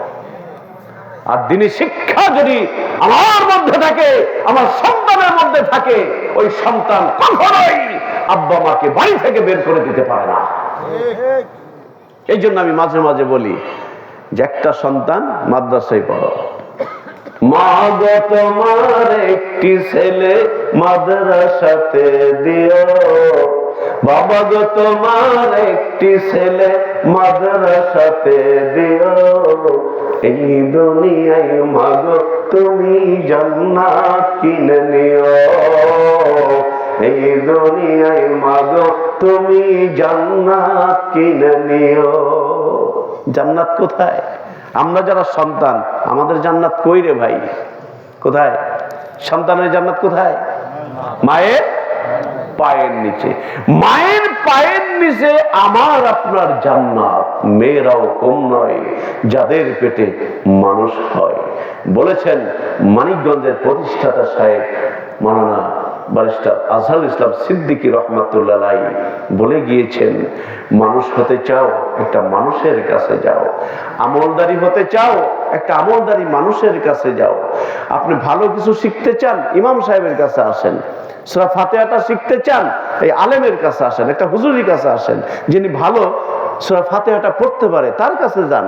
আর দ্বীনি শিক্ষা যদি আমার মধ্যে থাকে, আমার সন্তানের মধ্যে থাকে, ওই সন্তান কখনোই আব্বা মাকে বাড়ি থেকে বের করে দিতে পারে না। এই জন্য আমি মাঝে মাঝে বলি যে একটা সন্তান মাদ্রাসায় পড়ো, মা গো তোমার একটি ছেলে মাদ্রাসাতে দিও, বাবা গো তোমার একটি ছেলে মাদ্রাসাতে দিও, এই দুনিয়ায় মাগো তুমি জান্নাত কিনে নিও, এই দুনিয়ায় মাগো তুমি জান্নাত কিনে নিও। জান্নাত কোথায়? আমরা যারা সন্তান, আমাদের জান্নাত কই রে ভাই? কোথায়? সন্তানের জান্নাত কোথায়? মায়ের পায়ের নিচে। মায়ের পায়ের নিচে আমার আপনার জান্নাত। মেয়েরাও কম নয় যাদের পেটে মানুষ হয়। বলেছেন মানিকগঞ্জের প্রতিষ্ঠাতা সাহেব মাওলানা ব্যারিস্টার আজহারুল ইসলাম সিদ্দিকী রহমাতুল্লাহ আলাইহি বলে গিয়েছেন, মানুষ হতে চাও, একটা মানুষের কাছে যাও। আমলদারি হতে চাও, একটা আমলদারি মানুষের কাছে যাও। আপনি ভালো কিছু শিখতে চান, ইমাম সাহেবের কাছে আসেন। সূরা ফাতিহাটা শিখতে চান, এই আলেমের কাছে আসেন, একটা হুজুরের কাছে আসেন, যিনি ভালো সূরা ফাতিহাটা পড়তে পারে, তার কাছে যান।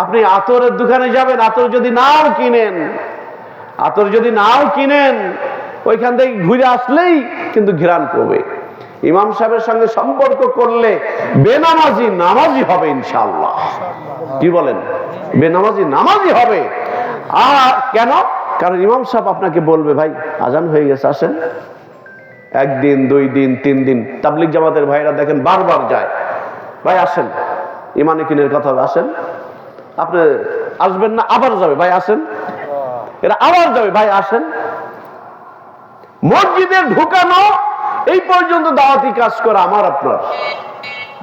আপনি আতরের দোকানে যাবেন, আতর যদি নাও কিনেন, ওইখান থেকে ঘুরে আসলেই কিন্তু ঘ্রাণ করবে। ইমাম সাহেবের সঙ্গে সম্পর্ক করলে বেনামাজি নামাজি হবে ইনশাআল্লাহ। কি বলেন? বেনামাজি নামাজি হবে। আর কেন? কারণ ইমাম সাহেব আপনাকে বলবে ভাই আজান হয়ে গেছে, আসেন। একদিন, 2 দিন, 3 দিন তাবলিগ জামাতের ভাইরা দেখেন বারবার যায়, ভাই আসেন, ইমানে কিনের কথা হবে, আসেন। আপনি আসবেন না, আবার যাবে, ভাই আসেন। এরা আবার যাবে, ভাই আসেন। মসজিদে ঢুকানো এই পর্যন্ত দাওয়াতি কাজ করা আমার আপনার,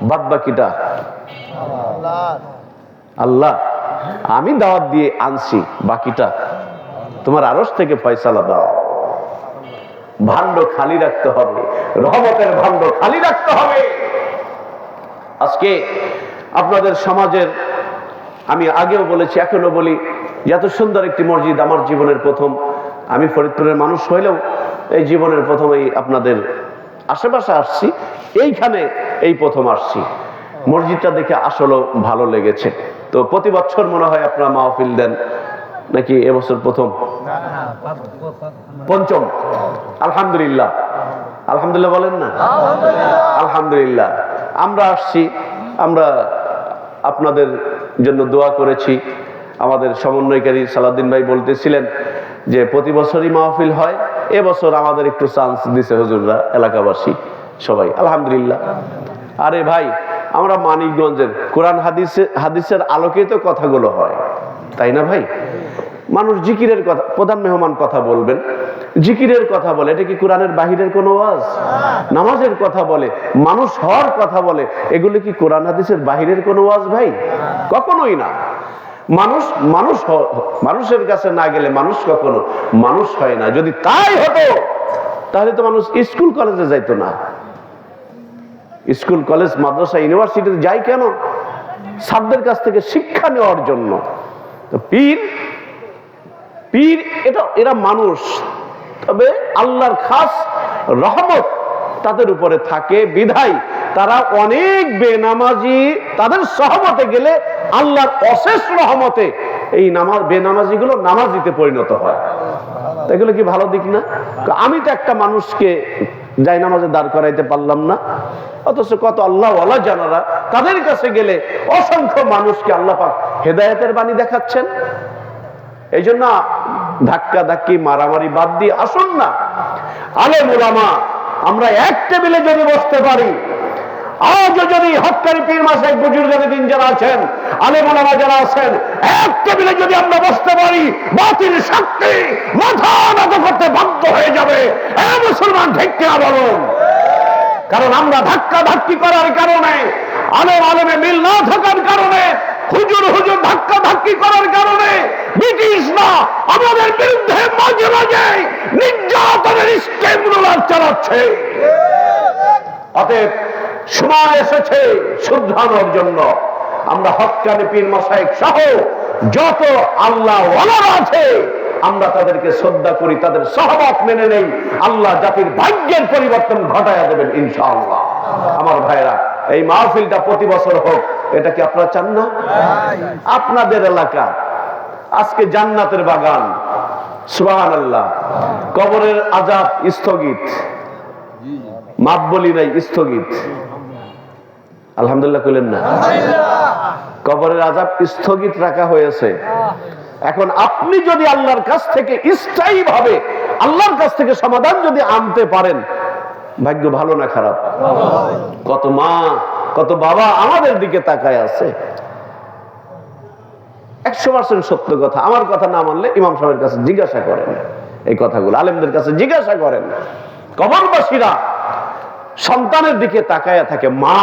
বাদ বাকিটা আল্লাহ। আমি দাওয়াত দিয়ে আনছি, বাকিটা তোমার আরশ থেকে ফয়সালা দাও। ভাণ্ড খালি রাখতে হবে, রহমতের ভাণ্ড খালি রাখতে হবে। আজকে আপনাদের সমাজের, আমি আগেও বলেছি এখনো বলি, এত সুন্দর একটি মসজিদ আমার জীবনের প্রথম। আমি ফরিদপুরের মানুষ হইলেও এই জীবনের প্রথমেই আপনাদের আশেপাশে আসছি, এইখানে এই প্রথম আসছি। মসজিদটা দেখে আসলে ভালো লেগেছে। তো প্রতি বছর মনে হয় আপনারা মাহফিল দেন নাকি এবছর প্রথম? পঞ্চম। আলহামদুলিল্লাহ, আলহামদুলিল্লাহ বলেন না? আলহামদুলিল্লাহ। আমরা আসছি, আমরা আপনাদের জন্য দোয়া করেছি। আমাদের সমন্বয়কারী সালাউদ্দিন ভাই বলতেছিলেন যে প্রতি বছরই মাহফিল হয়, এবছর আমাদের একটু চান্স দিছে হুজুররা, এলাকাবাসী সবাই, আলহামদুলিল্লাহ। আরে ভাই, আমরা মানিকগঞ্জের কোরআন হাদিসের আলোকেই তো কথাগুলো হয়, তাই না ভাই? মানুষ জিকিরের কথা, প্রধান মেহমান কথা বলবেন, জিকিরের কথা বলে, এটা কি কোরআনের বাহিরের কোনো ওয়াজ? নামাজের কথা বলে, মানুষ হওয়ার কথা বলে, এগুলো কি কোরআন হাদিসের বাহিরের কোনো ওয়াজ ভাই? কখনোই না। মানুষের কাছে না গেলে মানুষ কখনো মানুষ হয় না। যদি তাই হতো তাহলে তো মানুষ স্কুল কলেজে যাইতো না। স্কুল কলেজ মাদ্রাসা ইউনিভার্সিটিতে যাই কেন? ছাত্রদের কাছ থেকে শিক্ষা নেওয়ার জন্য। তো পীর এরা মানুষ, তবে আল্লাহর খাস রহমত তাদের উপরে থাকে বিধায় তারা অনেক বেনামাজি, তাদের সহমতে গেলে আল্লাহর অশেষ রহমতে এই বেনামাজি গুলো নামাজিতে পরিণত হয়। এগুলো কি ভালো দিক না? আমি তো একটা মানুষকে যাই নামাজে দাঁড় করাইতে পারলাম না, অথচ কত আল্লাহ ওয়ালা জানারা তাদের কাছে গেলে অসংখ্য মানুষকে আল্লাহ পাক হেদায়েতের বাণী দেখাচ্ছেন। এই জন্য ধাক্কা ধাক্কি মারামারি বাদ দিয়ে আসুন না, আলেম উলামা আমরা এক টেবিলে যদি বসতে পারি, আজও যদি হক্কানি পীর মাশায়েখ বুজুর্গানে দিন যারা আছেন, আলেম উলামা যারা আছেন, এক টেবিলে যদি আমরা বসতে পারি, বাতিল শক্তি মাথা নত করতে বাধ্য হয়ে যাবে। এ মুসলমান, ঠিক কিনা বলুন? কারণ আমরা ধাক্কা ধাক্কি করার কারণে, আলেমে মিল না থাকার কারণে, হুজুর ধাক্কা ধাক্কি করার কারণে ব্রিটিশ না আমাদের বিরুদ্ধে মাঝে মাঝে নির্যাতনের স্টেমগুলো চালাচ্ছে। অতএব সময় এসেছে শুধরানোর জন্য। আমরা হক্কানি পীর মাশায়েখ সহ যত আল্লাহ ওয়ালারা আছে আমরা তাদেরকে শ্রদ্ধা করি, তাদের সহমত মেনে নেই। আল্লাহ জাতির ভাগ্যের পরিবর্তন ঘটায়া দেবেন ইনশাআল্লাহ। আমার ভাইরা, এই মাহফিলটা প্রতি বছর হোক, এটা কি আপনারা চান না? আপনাদের এলাকা আজকে জান্নাতের বাগান, সুবহানাল্লাহ। কবরের আযাব স্থগিত, মাপ বলি নাই, স্থগিত। আলহামদুলিল্লাহ কইলেন না? কবরের আযাব স্থগিত রাখা হয়েছে। এখন আপনি যদি আল্লাহর কাছ থেকে স্থায়ী ভাবে আল্লাহর কাছ থেকে সমাধান যদি আনতে পারেন, ভাগ্য ভালো না খারাপ? কত মা, কত বাবা আমাদের দিকে তাকায় আছে। 100% সত্য কথা। আমার কথা না মানলে ইমাম সাহেবের কাছে জিজ্ঞাসা করেন, এই কথাগুলো আলেমদের কাছে জিজ্ঞাসা করেন। কবরবাসীরা সন্তানের দিকে তাকায়া থাকে, মা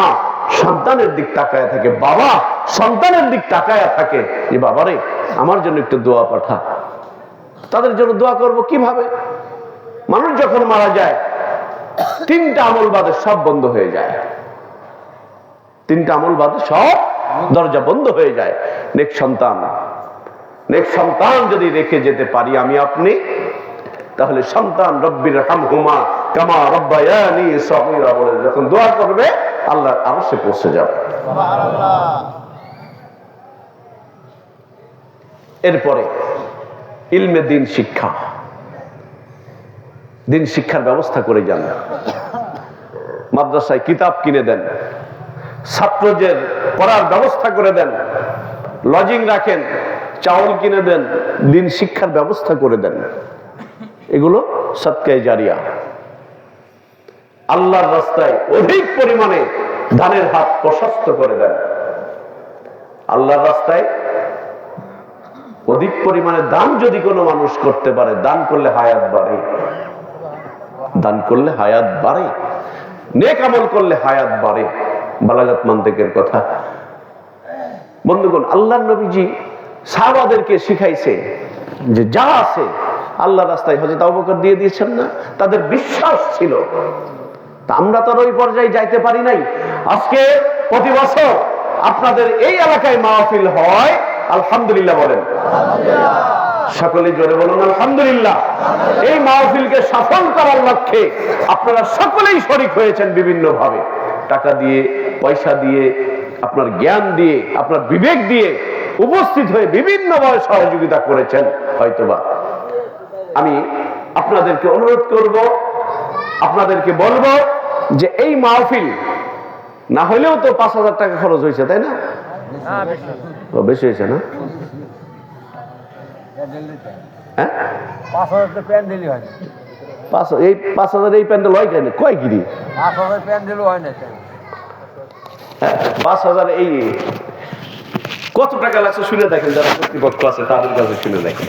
সন্তানের দিক তাকায়া থাকে, বাবা সন্তানের দিক তাকায়া থাকে, যে বাবারে আমার জন্য একটু দোয়া পাঠা। তাদের জন্য দোয়া করব কিভাবে? মানুষ যখন মারা যায় 3টা আমল বাদে সব বন্ধ হয়ে যায়। 3টা আমল বাদে সব দরজা বন্ধ হয়ে যায়। নেক সন্তান যদি রেখে যেতে পারি আমি আপনি, তাহলে সন্তান রব্বির হামহুমা কামা রব্বায়ানি সগীরা বলে যখন দোয়া করবে আল্লাহর আরশে পৌঁছে যাবে। এরপরে ইলমে দিন শিক্ষা, দিন শিক্ষার ব্যবস্থা করে যান। মাদ্রাসায় কিতাব কিনে দেন, ছাত্রদের পড়ার ব্যবস্থা করে দেন, লজিং রাখেন, চাউল কিনে দেন, দিন শিক্ষার ব্যবস্থা করে দেন। এগুলো সদকায়ে জারিয়া। আল্লাহর রাস্তায় অধিক পরিমাণে দানের হাত প্রশস্ত করে দেন। আল্লাহর রাস্তায় অধিক পরিমাণে দান যদি কোনো মানুষ করতে পারে, দান করলে হায়াত বাড়ে, দান করলে হায়াত বাড়ে, নেক আমল করলে হায়াত বাড়ে। বালাগাত মান্তিকের কথা। বন্ধুগণ, আল্লাহর নবীজি সাহাবাদেরকে শিখাইছে যে যা আছে আল্লাহর রাস্তায় হযরত আবু বকর দিয়ে দিয়েছেন না, তাদের বিশ্বাস ছিল। তা আমরা তো ওই পর্যায়ে যাইতে পারি নাই। আজকে প্রতি বছর আপনাদের এই এলাকায় মাহফিল হয়, আলহামদুলিল্লাহ বলেন। সকলে জোরে বলুন আলহামদুলিল্লাহ। এই মাহফিলকে সফল করার লক্ষ্যে আপনারা সকলেই শরীক হয়েছেন বিভিন্ন ভাবে, টাকা দিয়ে, পয়সা দিয়ে, আপনার জ্ঞান দিয়ে, আপনার বিবেক দিয়ে উপস্থিত হয়ে বিভিন্নভাবে সহযোগিতা করেছেন হয়তোবা। আমি আপনাদেরকে অনুরোধ করব, আপনাদেরকে বলবো যে এই মাহফিল না হলেও তো 5,000 টাকা খরচ হয়েছে, তাই না? বেশি হয়েছে না? হ্যাঁ, 5,000 এই প্যান্ডেল হয় কেন? কয় গিরি 5,000 এই কত টাকা লাগছে শুনে দেখেন, যারা কর্তৃপক্ষ আছে তাদের কাছে শুনে দেখেন।